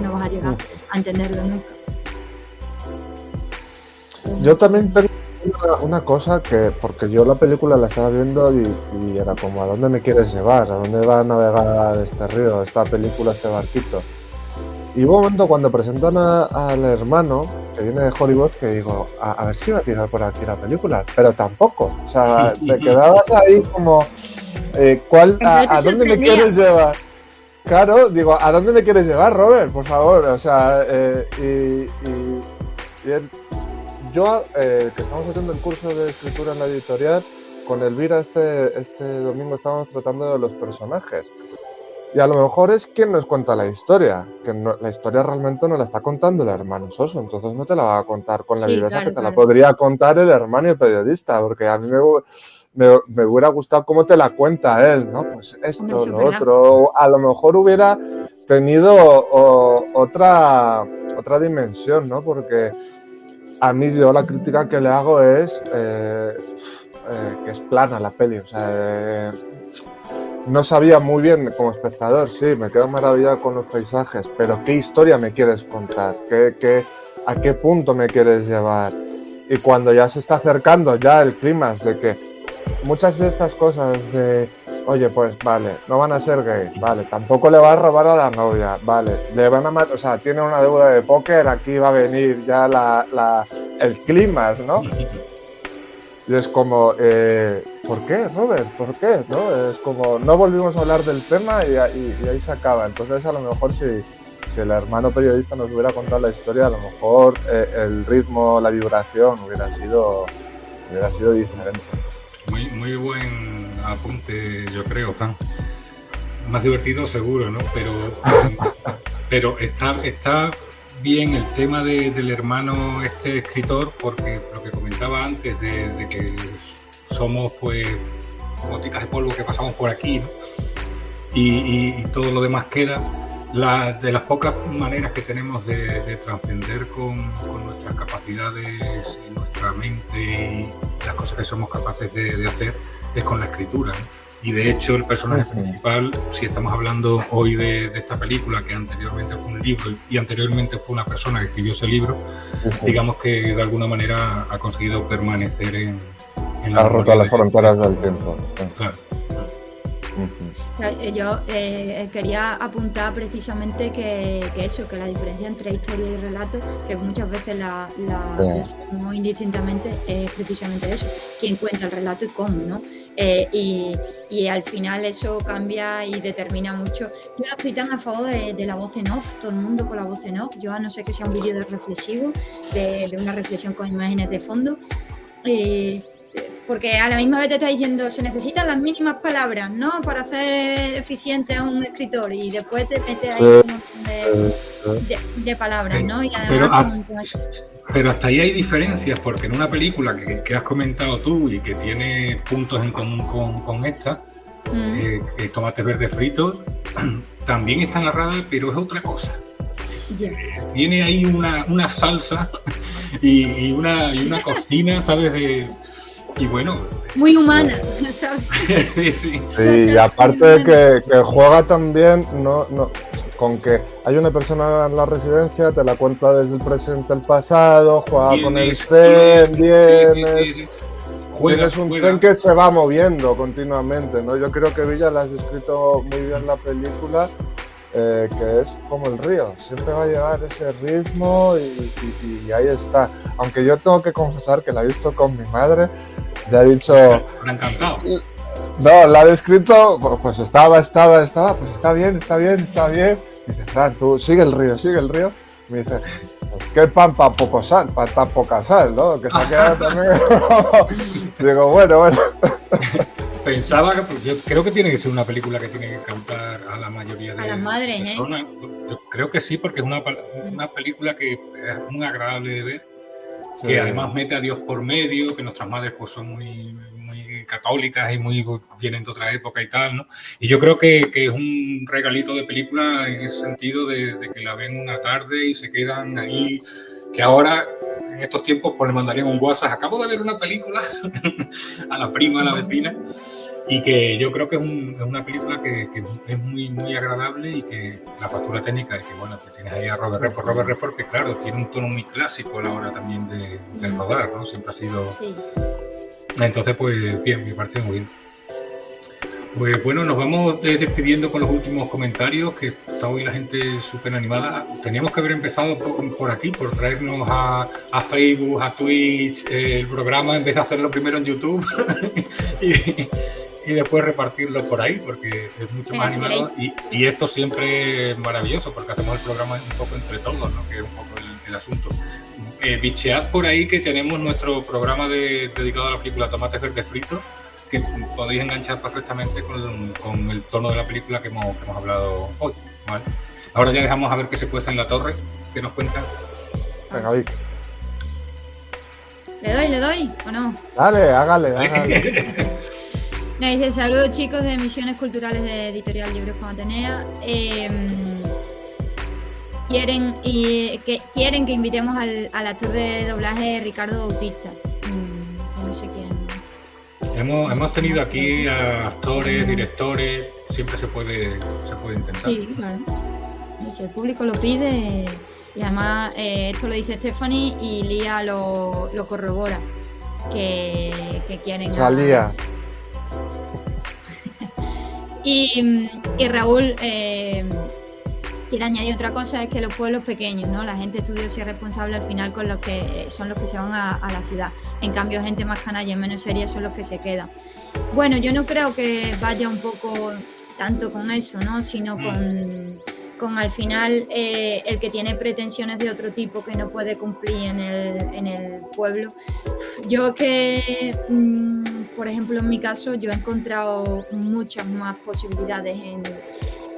Speaker 7: no vas a llegar a entenderlo nunca.
Speaker 6: Yo también tengo una cosa que, porque yo la película la estaba viendo y era como, ¿a dónde me quieres llevar? ¿A dónde va a navegar este río, esta película, este barquito? Y hubo un momento cuando presentan al hermano, que viene de Hollywood, que digo, a ver si va a tirar por aquí la película, pero tampoco. O sea, te quedabas ahí como, ¿a dónde me quieres llevar? Claro, digo, ¿a dónde me quieres llevar, Robert? Por favor, o sea, yo, que estamos haciendo el curso de escritura en la editorial, con Elvira este domingo estábamos tratando de los personajes. Y a lo mejor es quien nos cuenta la historia, que la historia realmente no la está contando el hermano Soso, entonces no te la va a contar con la viveza que te la podría contar el hermano y periodista, porque a mí me hubiera gustado cómo te la cuenta él, ¿no? Pues esto, lo otro, a lo mejor hubiera tenido otra dimensión, ¿no? Porque a mí yo la crítica que le hago es que es plana la peli, o sea, no sabía muy bien como espectador, sí, me quedo maravillado con los paisajes, pero ¿qué historia me quieres contar? ¿A qué punto me quieres llevar? Y cuando ya se está acercando ya el clímax de que muchas de estas cosas de, oye, pues vale, no van a ser gay, vale, tampoco le va a robar a la novia, vale, le van a matar, o sea, tiene una deuda de póker, aquí va a venir ya el clímax, ¿no? Y es como, ¿por qué, Robert? ¿Por qué? ¿No? Es como, no volvimos a hablar del tema y ahí se acaba. Entonces, a lo mejor si el hermano periodista nos hubiera contado la historia, a lo mejor el ritmo, la vibración hubiera sido diferente.
Speaker 8: Muy buen apunte, yo creo, Fran. más divertido seguro, ¿no? Pero está bien el tema del hermano este escritor, porque lo que comentaba antes de que somos pues goticas de polvo que pasamos por aquí, ¿no? Y todo lo demás queda. De las pocas maneras que tenemos de trascender con nuestras capacidades y nuestra mente y las cosas que somos capaces de hacer es con la escritura, ¿no? Y de hecho el personaje principal, si estamos hablando hoy de esta película, que anteriormente fue un libro y anteriormente fue una persona que escribió ese libro, digamos que de alguna manera ha conseguido permanecer en
Speaker 6: ha roto las fronteras del tiempo.
Speaker 8: Claro.
Speaker 7: Yo quería apuntar precisamente que la diferencia entre historia y relato, que muchas veces la definimos indistintamente, es precisamente eso, quién cuenta el relato y cómo, ¿no? Y al final eso cambia y determina mucho. Yo no estoy tan a favor de la voz en off, todo el mundo con la voz en off, yo a no ser que sea un vídeo reflexivo, de una reflexión con imágenes de fondo, porque a la misma vez te está diciendo se necesitan las mínimas palabras, ¿no? Para hacer eficiente a un escritor, y después te metes ahí un montón de palabras, ¿no? Y además
Speaker 8: pero hasta ahí hay diferencias, porque en una película que has comentado tú y que tiene puntos en común con esta, Tomates Verdes Fritos, también está narrada, pero es otra cosa. Tiene ahí una salsa y una cocina, ¿sabes? Y bueno,
Speaker 7: muy humana, ¿sabes?
Speaker 6: Sí, y aparte de que juega también con que hay una persona en la residencia, te la cuenta desde el presente al pasado, juega con el tren, vienes. Tienes un tren que se va moviendo continuamente, ¿no? Yo creo que Villa la has descrito muy bien la película. Que es como el río, siempre va a llevar ese ritmo y ahí está. Aunque yo tengo que confesar que la he visto con mi madre, le ha dicho...
Speaker 8: Me ha encantado.
Speaker 6: No, la ha descrito, pues estaba, pues está bien. Dice, Fran, tú sigue el río. Me dice, pues qué pan para poco sal, para tan poca sal, ¿no? Que se ha quedado también... Digo, bueno.
Speaker 8: Pensaba que yo creo que tiene que ser una película que tiene que encantar a la mayoría de
Speaker 7: las madres,
Speaker 8: personas. Yo creo que sí, porque es una película que es muy agradable de ver, sí. Que además mete a Dios por medio, que nuestras madres pues son muy católicas y vienen de otra época y tal, ¿no? Y yo creo que es un regalito de película en ese sentido de que la ven una tarde y se quedan ahí, que ahora en estos tiempos pues le mandarían un WhatsApp, acabo de ver una película a la prima, a la vecina, y que yo creo que es una película que es muy agradable, y que la factura técnica es que, bueno, que tienes ahí a Robert Redford, que claro, tiene un tono muy clásico a la hora también de rodar, ¿no? Siempre ha sido... Sí. Entonces, pues bien, me parece muy bien. Pues bueno, nos vamos despidiendo con los últimos comentarios, que está hoy la gente súper animada. Teníamos que haber empezado por aquí, por traernos a Facebook, a Twitch, el programa, en vez de hacerlo primero en YouTube y después repartirlo por ahí, porque es mucho más animado. Y esto siempre es maravilloso, porque hacemos el programa un poco entre todos, ¿no? Que es un poco el asunto. Bichead por ahí que tenemos nuestro programa dedicado a la película Tomates Verdes Fritos, que podéis enganchar perfectamente con el tono de la película que hemos hablado hoy, ¿vale? Ahora ya dejamos a ver qué se cuece en la torre, que nos cuentan.
Speaker 6: Venga, Vic.
Speaker 7: ¿Le doy o no?
Speaker 6: Dale, hágale.
Speaker 7: Me dice, saludos chicos de Misiones Culturales de Editorial Libros con Atenea. Quieren que invitemos al actor de doblaje Ricardo Bautista. No sé quién.
Speaker 8: Hemos tenido aquí a actores, directores, siempre se puede intentar.
Speaker 7: Sí, claro. Si el público lo pide, y además esto lo dice Stephanie y Lía lo corrobora, que quieren...
Speaker 6: Salía.
Speaker 7: y Raúl quiere añadir otra cosa, es que los pueblos pequeños, ¿no? La gente estudiosa y responsable al final con los que son los que se van a la ciudad. En cambio, gente más canalla y menos seria son los que se quedan. Bueno, yo no creo que vaya un poco tanto con eso, ¿no? Sino con al final el que tiene pretensiones de otro tipo que no puede cumplir en el pueblo. Yo que por ejemplo, en mi caso, yo he encontrado muchas más posibilidades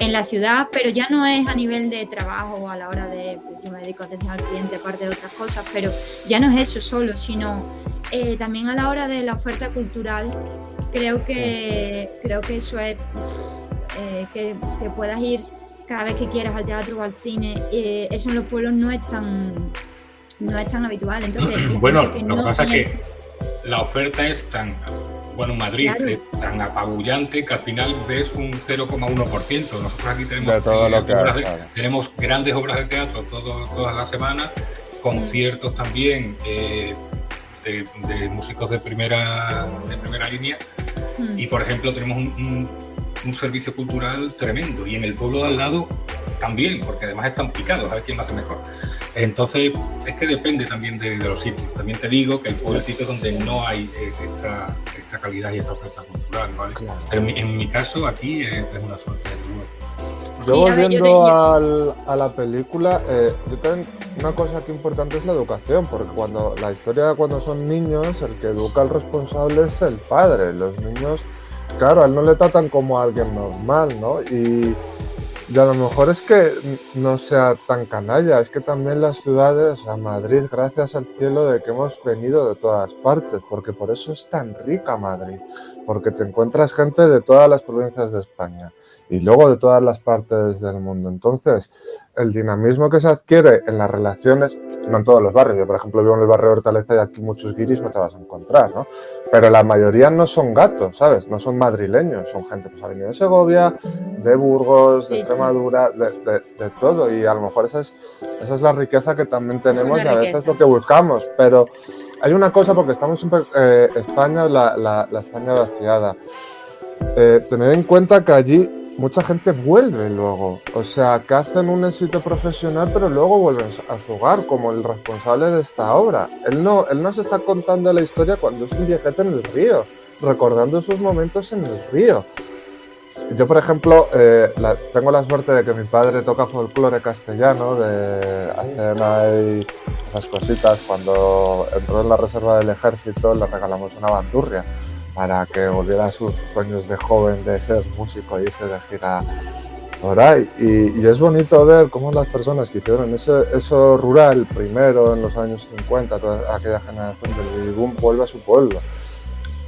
Speaker 7: en la ciudad, pero ya no es a nivel de trabajo a la hora de, yo me dedico a atención al cliente, aparte de otras cosas, pero ya no es eso solo, sino también a la hora de la oferta cultural. Creo que eso es que puedas ir cada vez que quieras al teatro o al cine. Eso en los pueblos no es tan habitual. Entonces,
Speaker 8: bueno, lo que pasa es que la oferta es tan, bueno, en Madrid
Speaker 7: Claro.
Speaker 8: es tan apabullante que al final ves un 0,1%. Nosotros aquí tenemos,
Speaker 6: De todo lo que hay,
Speaker 8: obras
Speaker 6: claro.
Speaker 8: tenemos grandes obras de teatro todas las semanas, conciertos también de músicos de primera línea. Y, por ejemplo, tenemos un servicio cultural tremendo. Y en el pueblo de al lado también, porque además están picados a ver quién lo hace mejor. Entonces, es que depende también de los sitios. También te digo que hay pueblecitos donde no hay esta calidad y esta oferta cultural, ¿vale?
Speaker 6: Claro.
Speaker 8: Pero en mi caso, aquí es una suerte de seguro.
Speaker 6: Yo
Speaker 7: Sí, a ver,
Speaker 6: volviendo a la película, yo también, una cosa que importante es la educación, porque la historia cuando son niños, el que educa al responsable es el padre. Los niños, claro, a él no le tratan como a alguien normal, ¿no? Y a lo mejor es que no sea tan canalla, es que también las ciudades, o sea, Madrid, gracias al cielo de que hemos venido de todas partes, porque por eso es tan rica Madrid, porque te encuentras gente de todas las provincias de España y luego de todas las partes del mundo. Entonces, el dinamismo que se adquiere en las relaciones, no en todos los barrios, yo por ejemplo vivo en el barrio de Hortaleza y aquí muchos guiris no te vas a encontrar, ¿no? Pero la mayoría no son gatos, ¿sabes? No son madrileños, son gente pues ha venido de Segovia, de Burgos, de
Speaker 7: Sí.
Speaker 6: Extremadura, de todo, y a lo mejor esa es la riqueza que también tenemos y
Speaker 7: una
Speaker 6: a veces
Speaker 7: riqueza.
Speaker 6: lo que buscamos, pero hay una cosa, porque estamos siempre, España, la España vaciada, tener en cuenta que allí mucha gente vuelve luego, o sea, que hacen un éxito profesional, pero luego vuelven a su hogar, como el responsable de esta obra. Él no se está contando la historia cuando es un viejete en el río, recordando sus momentos en el río. Yo, por ejemplo, tengo la suerte de que mi padre toca folclore castellano, de hacer ahí esas cositas. Cuando entró en la reserva del ejército le regalamos una bandurria para que volviera a sus sueños de joven de ser músico y irse de gira por ahí. Y es bonito ver cómo las personas que hicieron eso rural primero en los años 50, toda aquella generación del baby boom, vuelve a su pueblo.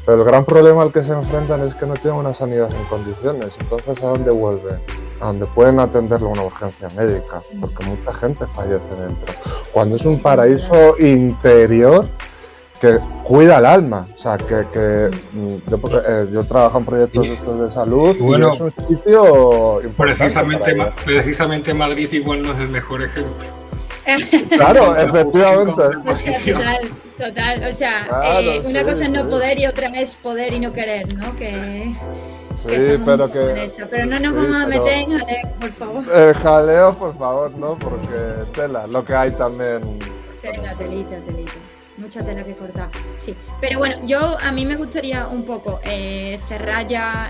Speaker 6: Pero el gran problema al que se enfrentan es que no tienen una sanidad en condiciones. Entonces, ¿a dónde vuelven? A donde pueden atenderle una urgencia médica, porque mucha gente fallece dentro. Cuando es un paraíso interior que cuida el alma. O sea, yo trabajo en proyectos estos de salud
Speaker 8: Bueno,
Speaker 6: y es un sitio importante.
Speaker 8: Precisamente Madrid igual no es el mejor ejemplo.
Speaker 6: Claro, efectivamente.
Speaker 7: O sea, total. O sea,
Speaker 6: Claro,
Speaker 7: una
Speaker 6: sí,
Speaker 7: cosa es no
Speaker 6: sí.
Speaker 7: poder y otra es poder y no querer, ¿no? Que
Speaker 6: Sí,
Speaker 7: estamos
Speaker 6: pero
Speaker 7: un poco en
Speaker 6: que...
Speaker 7: esa. Pero no nos
Speaker 6: sí,
Speaker 7: vamos a
Speaker 6: pero-
Speaker 7: meter en jaleo, por favor.
Speaker 6: El jaleo, por favor, no, porque tela, lo que hay también.
Speaker 7: Telita. Mucha tela que cortar. Sí. Pero bueno, a mí me gustaría un poco cerrar ya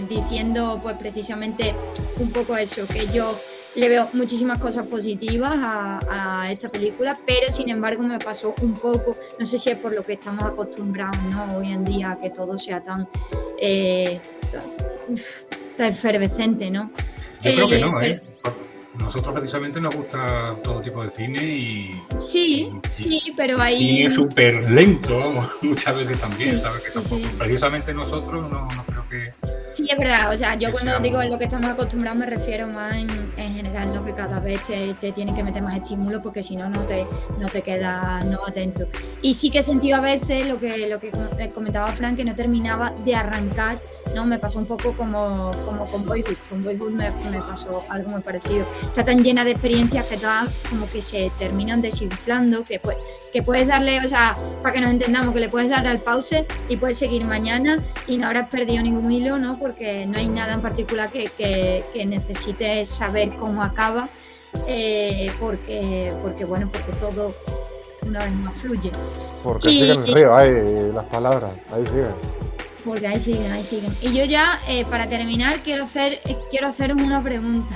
Speaker 7: diciendo pues precisamente un poco eso, que yo le veo muchísimas cosas positivas a esta película, pero sin embargo me pasó un poco, no sé si es por lo que estamos acostumbrados, ¿no? Hoy en día, que todo sea tan efervescente, ¿no?
Speaker 8: Yo creo que no,
Speaker 7: pero-
Speaker 8: ¿eh? Nosotros precisamente nos gusta todo tipo de cine y
Speaker 7: Sí, pero ahí...
Speaker 8: cine súper lento, vamos, muchas veces también,
Speaker 7: Sí,
Speaker 8: ¿sabes? Que
Speaker 7: sí,
Speaker 8: tampoco,
Speaker 7: sí.
Speaker 8: precisamente nosotros no creo que...
Speaker 7: Sí, es verdad, o sea, yo
Speaker 8: Que
Speaker 7: cuando
Speaker 8: seamos-
Speaker 7: digo en lo que estamos acostumbrados me refiero más en general, ¿no? Que cada vez te tienen que meter más estímulos porque si no, no te quedas no atento. Y sí que he sentido a veces lo que comentaba Fran, que no terminaba de arrancar, ¿no? Me pasó un poco como con Boyhood. Con Boyhood me pasó algo muy parecido. Está tan llena de experiencias que todas como que se terminan desinflando, que puedes darle, o sea, para que nos entendamos, que le puedes dar al pause y puedes seguir mañana y no habrás perdido ningún hilo, ¿no? Porque no hay nada en particular que necesites saber cómo acaba, porque todo una vez más fluye.
Speaker 6: Porque
Speaker 7: Y-
Speaker 6: siguen el río, ahí las palabras, ahí siguen.
Speaker 7: Porque ahí siguen. Y yo ya, para terminar, quiero haceros una pregunta.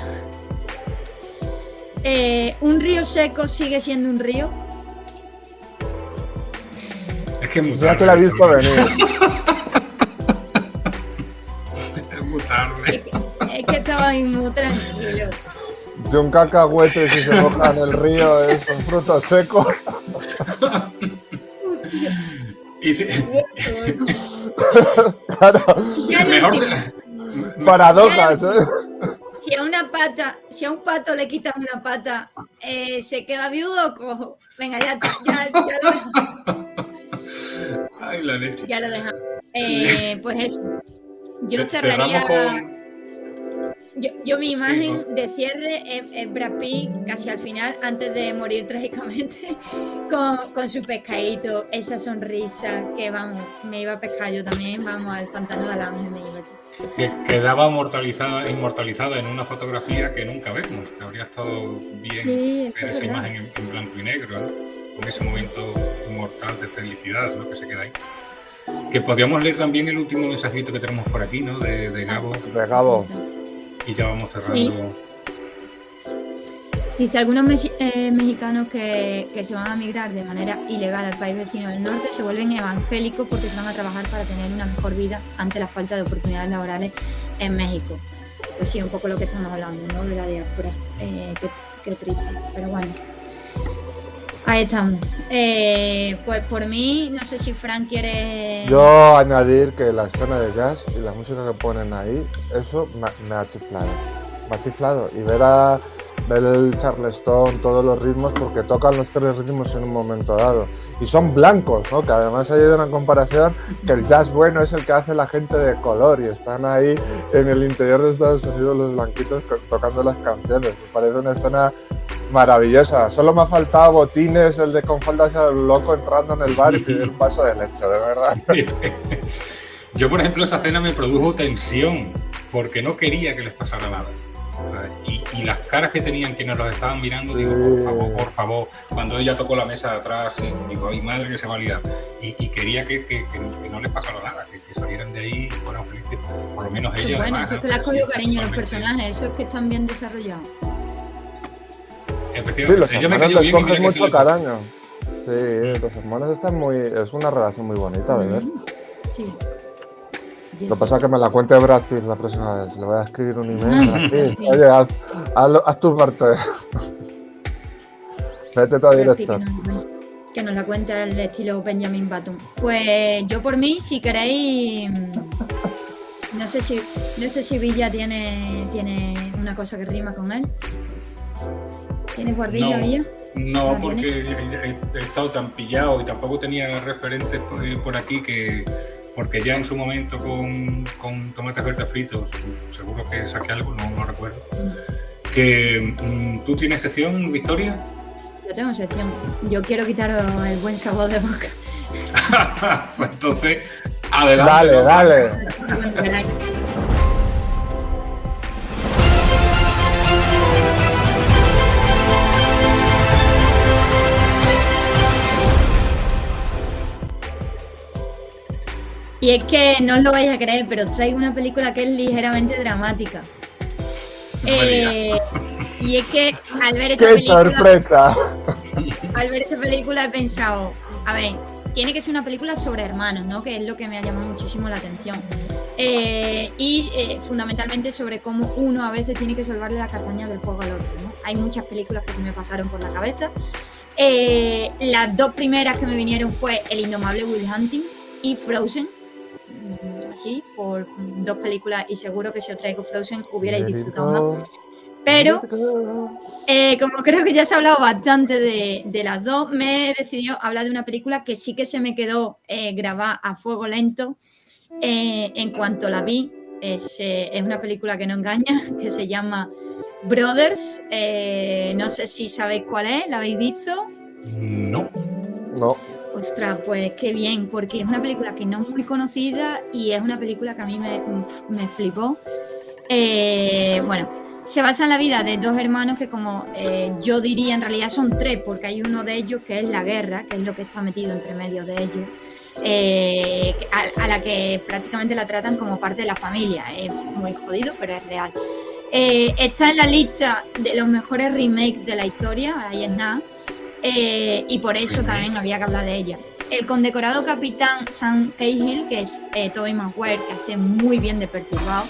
Speaker 7: ¿Un río seco sigue siendo un río?
Speaker 8: Es que es muy
Speaker 6: Ya
Speaker 8: tarde,
Speaker 6: te la he visto
Speaker 8: ¿no?
Speaker 6: venir.
Speaker 7: Es que estaba ahí muy tranquilo.
Speaker 6: Y un cacahuete, si se moja en el río, es un fruto seco.
Speaker 8: Y si-
Speaker 6: Claro,
Speaker 7: Ya el
Speaker 8: mejor
Speaker 7: último.
Speaker 6: paradojas, ¿eh?
Speaker 7: Si a un pato le quitas una pata, ¿se queda viudo o cojo? Venga, ya está,
Speaker 8: Ay, la leche.
Speaker 7: ya lo dejamos. Pues eso. Yo
Speaker 8: Cerramos
Speaker 7: cerraría.
Speaker 8: con...
Speaker 7: Yo mi imagen de cierre es Brad Pitt casi al final, antes de morir trágicamente, con su pescadito, esa sonrisa que vamos, me iba a pescar yo también, vamos al pantano de Alange, me divertí.
Speaker 8: que quedaba inmortalizada en una fotografía que nunca vemos. Que habría estado bien
Speaker 7: Sí, eso
Speaker 8: ver
Speaker 7: es
Speaker 8: esa
Speaker 7: verdad.
Speaker 8: imagen en blanco y negro, ¿no? Con ese momento inmortal de felicidad, ¿no? Que se queda ahí. Que podríamos leer también el último mensajito que tenemos por aquí, ¿no? De Gabo,
Speaker 6: De Gabo.
Speaker 8: y ya vamos cerrando.
Speaker 7: Sí. Dice, algunos mexicanos que se van a migrar de manera ilegal al país vecino del norte se vuelven evangélicos porque se van a trabajar para tener una mejor vida ante la falta de oportunidades laborales en México. Pues sí, un poco lo que estamos hablando, ¿no? De la diáspora. Qué triste, pero bueno. Ahí estamos. Pues por mí, no sé si Fran quiere...
Speaker 6: Yo añadir que la escena de jazz y la música que ponen ahí, eso me ha chiflado. Me ha chiflado. Y ver el charleston, todos los ritmos, porque tocan los tres ritmos en un momento dado. Y son blancos, ¿no? Que además hay una comparación que el jazz bueno es el que hace la gente de color y están ahí en el interior de Estados Unidos los blanquitos tocando las canciones. Me parece una escena maravillosa. Solo me ha faltado Botines, el de con faldas a lo loco entrando en el bar y pedir un vaso de leche, de verdad.
Speaker 8: Yo, por ejemplo, esa cena me produjo tensión porque no quería que les pasara nada. Y las caras que tenían quienes los estaban mirando, digo, por favor, cuando ella tocó la mesa de atrás, digo, ay madre que se va a liar. Y quería que no les pasara nada, que salieran de ahí y fueran felices, por lo menos ella.
Speaker 7: Bueno,
Speaker 8: además,
Speaker 7: eso es que
Speaker 8: ¿no?
Speaker 7: le has cogido
Speaker 8: Sí,
Speaker 7: cariño a los
Speaker 8: totalmente.
Speaker 7: personajes, eso es que están bien desarrollados.
Speaker 6: Sí, los
Speaker 8: Ella me
Speaker 6: hermanos
Speaker 8: cayó
Speaker 6: les
Speaker 8: bien y
Speaker 6: coges
Speaker 8: mira que
Speaker 6: mucho
Speaker 8: se le-
Speaker 6: cariño. Sí, los hermanos están muy... Es una relación muy bonita de ver.
Speaker 7: Sí.
Speaker 6: Lo que pasa es que me la cuente Brad Pitt la próxima vez. Le voy a escribir un email. Brad Pitt,
Speaker 7: Sí.
Speaker 6: oye, haz tu parte. Vete todo directo.
Speaker 7: Que nos la cuente al estilo Benjamin Button. Pues yo por mí, si queréis, no sé si Villa tiene una cosa que rima con él. ¿Tiene guardilla,
Speaker 8: No.
Speaker 7: Villa?
Speaker 8: No,
Speaker 7: ¿No
Speaker 8: porque he estado tan pillado y tampoco tenía referentes por aquí porque ya en su momento con tomates verdes fritos, seguro que saqué algo, no recuerdo. Que ¿tú tienes sección, Victoria?
Speaker 7: Yo tengo sección. Yo quiero quitaros el buen sabor de boca.
Speaker 8: Pues entonces, adelante.
Speaker 6: Dale.
Speaker 7: Y es que no os lo vais a creer, pero os traigo una película que es ligeramente dramática.
Speaker 8: No me digas.
Speaker 7: Y es que al ver esta
Speaker 6: ¡Qué
Speaker 7: película...
Speaker 6: sorpresa!
Speaker 7: Al ver esta película he pensado, a ver, tiene que ser una película sobre hermanos, ¿no? Que es lo que me ha llamado muchísimo la atención. Fundamentalmente sobre cómo uno a veces tiene que salvarle la castaña del fuego al otro, ¿no? Hay muchas películas que se me pasaron por la cabeza. Las dos primeras que me vinieron fue El indomable Will Hunting y Frozen. Así, por dos películas, y seguro que si os traigo Frozen hubierais disfrutado más. Pero, como creo que ya se ha hablado bastante de las dos, me he decidido hablar de una película que sí que se me quedó grabada a fuego lento en cuanto la vi. Es una película que no engaña, que se llama Brothers. No sé si sabéis cuál es, ¿la habéis visto?
Speaker 8: No.
Speaker 6: No.
Speaker 7: Ostras, pues qué bien, porque es una película que no es muy conocida y es una película que a mí me flipó. Bueno, se basa en la vida de dos hermanos que, como yo diría, en realidad son tres, porque hay uno de ellos que es la guerra, que es lo que está metido entre medio de ellos, a la que prácticamente la tratan como parte de la familia. Es muy jodido, pero es real. Está en la lista de los mejores remakes de la historia, ahí es nada. Y por eso también había que hablar de ella. El condecorado capitán Sam Cahill, que es Tobey Maguire, que hace muy bien de perturbado,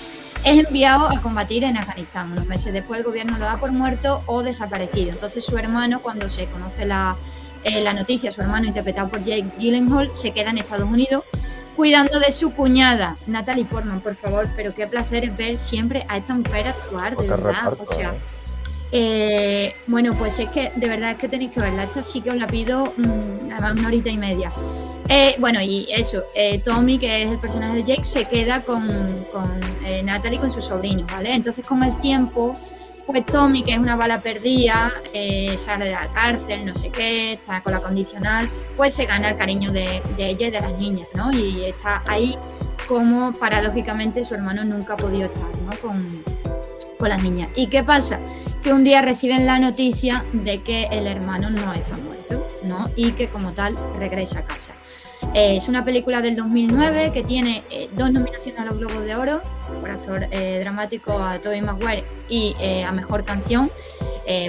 Speaker 7: es enviado a combatir en Afganistán. Unos meses después el gobierno lo da por muerto o desaparecido. Entonces su hermano, cuando se conoce la noticia, su hermano interpretado por Jake Gyllenhaal, se queda en Estados Unidos cuidando de su cuñada, Natalie Portman, por favor, pero qué placer es ver siempre a esta mujer actuar, de verdad,
Speaker 6: reparto,
Speaker 7: o sea... bueno, pues es que de verdad es que tenéis que verla. Esta sí que os la pido, además 1 horita y media. Bueno, y eso, Tommy, que es el personaje de Jake, se queda con Natalie, con su sobrino, ¿vale? Entonces, con el tiempo, pues Tommy, que es una bala perdida, sale de la cárcel, no sé qué, está con la condicional, pues se gana el cariño de ella y de las niñas, ¿no? Y está ahí como, paradójicamente, su hermano nunca ha podido estar, ¿no? Con las niñas. ¿Y qué pasa? Que un día reciben la noticia de que el hermano no está muerto, ¿no? Y que como tal regresa a casa. Es una película del 2009 que tiene 2 nominaciones a los Globos de Oro por actor dramático a Tobey Maguire y a Mejor Canción.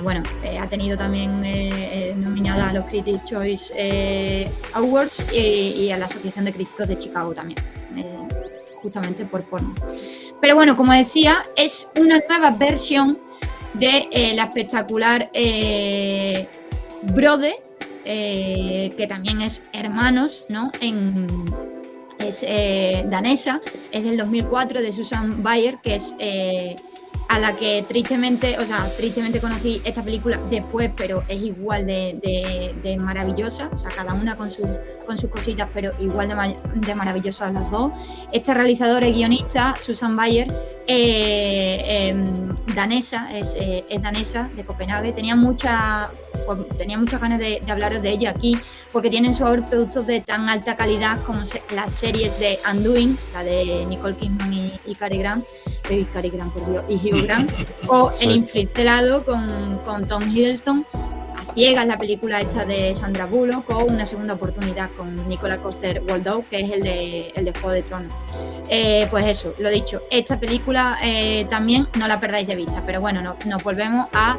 Speaker 7: Bueno, ha tenido también nominada a los Critics' Choice Awards y a la Asociación de Críticos de Chicago también, justamente por porno. Pero bueno, como decía, es una nueva versión de la espectacular Brother, que también es Hermanos, ¿no? Es danesa, es del 2004, de Susan Bayer, que es a la que tristemente conocí esta película después, pero es igual de maravillosa, o sea, cada una con sus cositas, pero igual de maravillosas las dos. Esta realizadora y guionista, Susan Bayer, danesa, es danesa, de Copenhague. Tenía muchas ganas de hablaros de ella aquí, porque tienen su obra productos de tan alta calidad como las series de Undoing, la de Nicole Kidman y Cary Grant, por Dios, y Hugh Grant, o El Infiltrado con Tom Hiddleston, A Ciegas, la película hecha de Sandra Bullock, o Una segunda oportunidad con Nicola Coster-Waldau, que es el de Juego de Tronos. Pues eso, lo dicho, esta película también no la perdáis de vista, pero bueno, nos volvemos a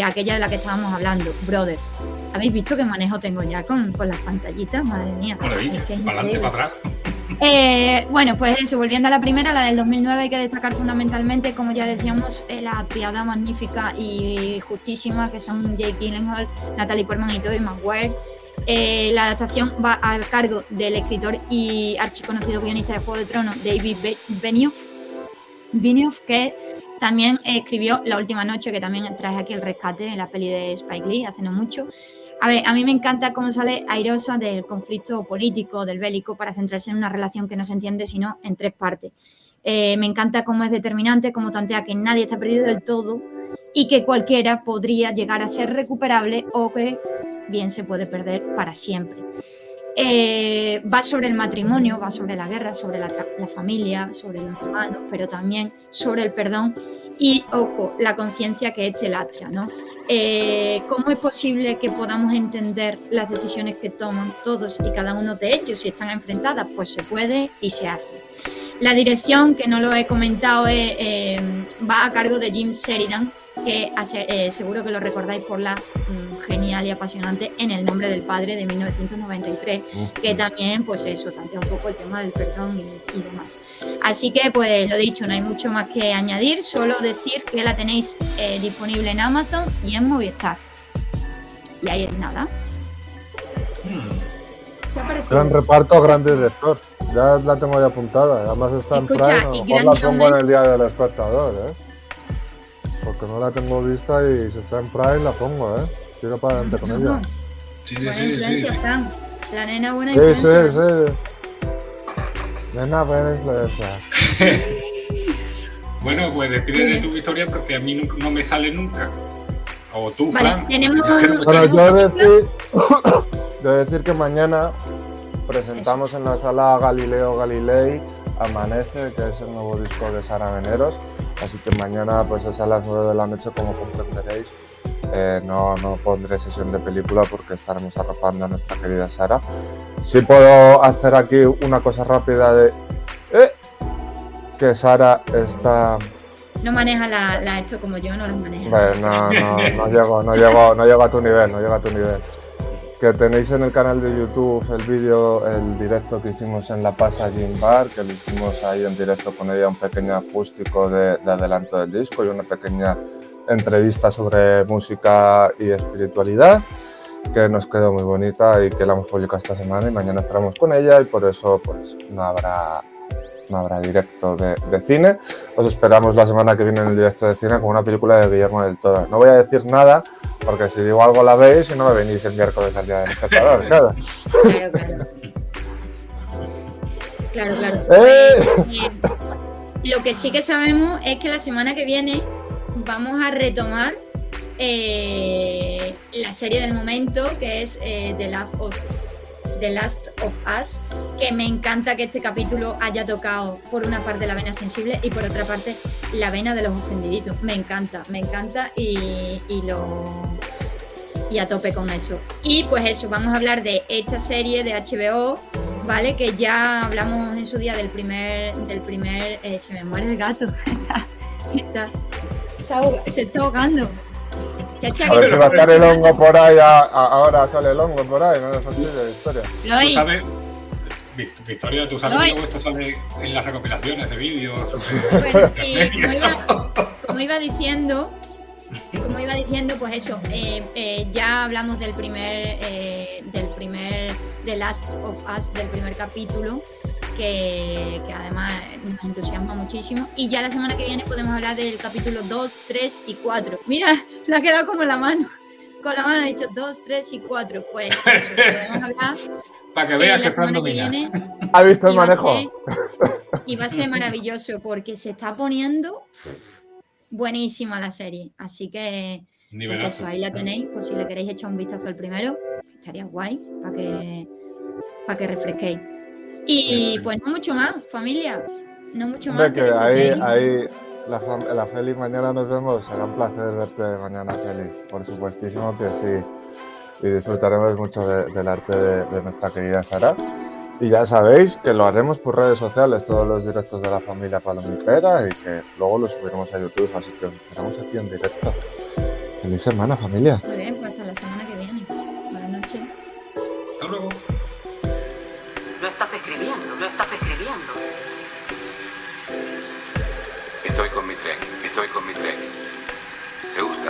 Speaker 7: aquella de la que estábamos hablando, Brothers. ¿Habéis visto qué manejo tengo ya con las pantallitas? Madre mía.
Speaker 8: Maravilla, para adelante, para atrás.
Speaker 7: Bueno, pues eso, volviendo a la primera, la del 2009, hay que destacar fundamentalmente, como ya decíamos, la triada magnífica y justísima que son Jake Gyllenhaal, Natalie Portman y Tobey Maguire. La adaptación va a cargo del escritor y archiconocido guionista de Juego de Tronos, David Benioff, que también escribió La última noche, que también traje aquí el rescate en la peli de Spike Lee hace no mucho. A ver, a mí me encanta cómo sale airosa del conflicto político, del bélico, para centrarse en una relación que no se entiende sino en 3 partes. Me encanta cómo es determinante, cómo tantea que nadie está perdido del todo y que cualquiera podría llegar a ser recuperable o que bien se puede perder para siempre. Va sobre el matrimonio, va sobre la guerra, sobre la familia, sobre los hermanos, pero también sobre el perdón y, ojo, la conciencia que este lastra, ¿no? ¿Cómo es posible que podamos entender las decisiones que toman todos y cada uno de ellos si están enfrentadas? Pues se puede y se hace. La dirección, que no lo he comentado, va a cargo de Jim Sheridan, que seguro que lo recordáis por la genial y apasionante En el nombre del padre de 1993, que también, pues eso, tantea un poco el tema del perdón y demás. Así que, pues lo dicho, no hay mucho más que añadir, solo decir que la tenéis disponible en Amazon y en Movistar. Y ahí es nada. ¿Qué ha parecido?
Speaker 6: Gran reparto, gran director. Ya la tengo ya apuntada. Además está en Prime. A lo mejor la pongo en el día del espectador, porque no la tengo vista y si está en Prime la pongo, Tiro para adelante con ella.
Speaker 7: Buena influencia, Fran. La nena buena influencia.
Speaker 6: Sí. Nena buena influencia.
Speaker 8: Bueno, pues despide de tu victoria porque a mí no me sale nunca. O tú,
Speaker 7: vale,
Speaker 8: Fran.
Speaker 7: Tenemos...
Speaker 6: Bueno, yo decir que mañana presentamos en la sala Galileo Galilei Amanece, que es el nuevo disco de Sara Veneros. Así que mañana, pues es a las 9 de la noche, como comprenderéis. No pondré sesión de película porque estaremos arropando a nuestra querida Sara. Sí puedo hacer aquí una cosa rápida de... que Sara está...
Speaker 7: No maneja la esto como yo, no las maneja.
Speaker 6: Bueno, no llego a tu nivel, que tenéis en el canal de YouTube el vídeo, el directo que hicimos en La Pasa Gin Bar, que lo hicimos ahí en directo con ella, un pequeño acústico de adelanto del disco y una pequeña entrevista sobre música y espiritualidad, que nos quedó muy bonita y que la hemos publicado esta semana y mañana estaremos con ella y por eso pues no habrá directo de cine. Os esperamos la semana que viene en el directo de cine con una película de Guillermo del Toro. No voy a decir nada porque si digo algo la veis y no me venís el miércoles al día del espectador, claro.
Speaker 7: Claro. Lo que sí que sabemos es que la semana que viene vamos a retomar la serie del momento, que es The Last of Us, que me encanta que este capítulo haya tocado por una parte la vena sensible y por otra parte la vena de los ofendiditos. Me encanta y a tope con eso. Y pues eso, vamos a hablar de esta serie de HBO, ¿vale? Que ya hablamos en su día del primer se me muere el gato. Se está ahogando. Chacha,
Speaker 6: A ver si va a estar el hongo por ahí, ahora sale el hongo por ahí, no me fastidies la historia.
Speaker 8: Tú sabes, Victoria, tú sabes que luego esto sale en las recopilaciones de vídeos.
Speaker 7: Bueno, y como iba diciendo, pues eso, ya hablamos del primer The Last of Us, del primer capítulo, que además nos entusiasma muchísimo. Y ya la semana que viene podemos hablar del capítulo 2, 3 y 4. Mira, le ha quedado como la mano. Con la mano ha dicho 2, 3 y 4. Pues eso, podemos hablar.
Speaker 8: Para que veas que
Speaker 7: Fran
Speaker 8: domina.
Speaker 6: ¿Ha visto el manejo?
Speaker 7: Y va a ser maravilloso porque se está poniendo buenísima la serie. Así que pues eso, ahí la tenéis, por si le queréis echar un vistazo al primero. Estaría guay para que refresquéis. Y pues no mucho más, familia. No mucho más.
Speaker 6: Que ahí la Feli, mañana nos vemos. Será un placer verte mañana, Feli. Por supuestísimo que sí. Y disfrutaremos mucho del arte de nuestra querida Sara. Y ya sabéis que lo haremos por redes sociales, todos los directos de la familia Palomitera, y que luego lo subiremos a YouTube. Así que os esperamos aquí en directo. Feliz semana, familia.
Speaker 7: Muy bien, pues hasta la semana que viene. Buenas noches.
Speaker 8: Hasta luego.
Speaker 5: Lo estás escribiendo.
Speaker 2: Estoy con mi tren. ¿Te gusta?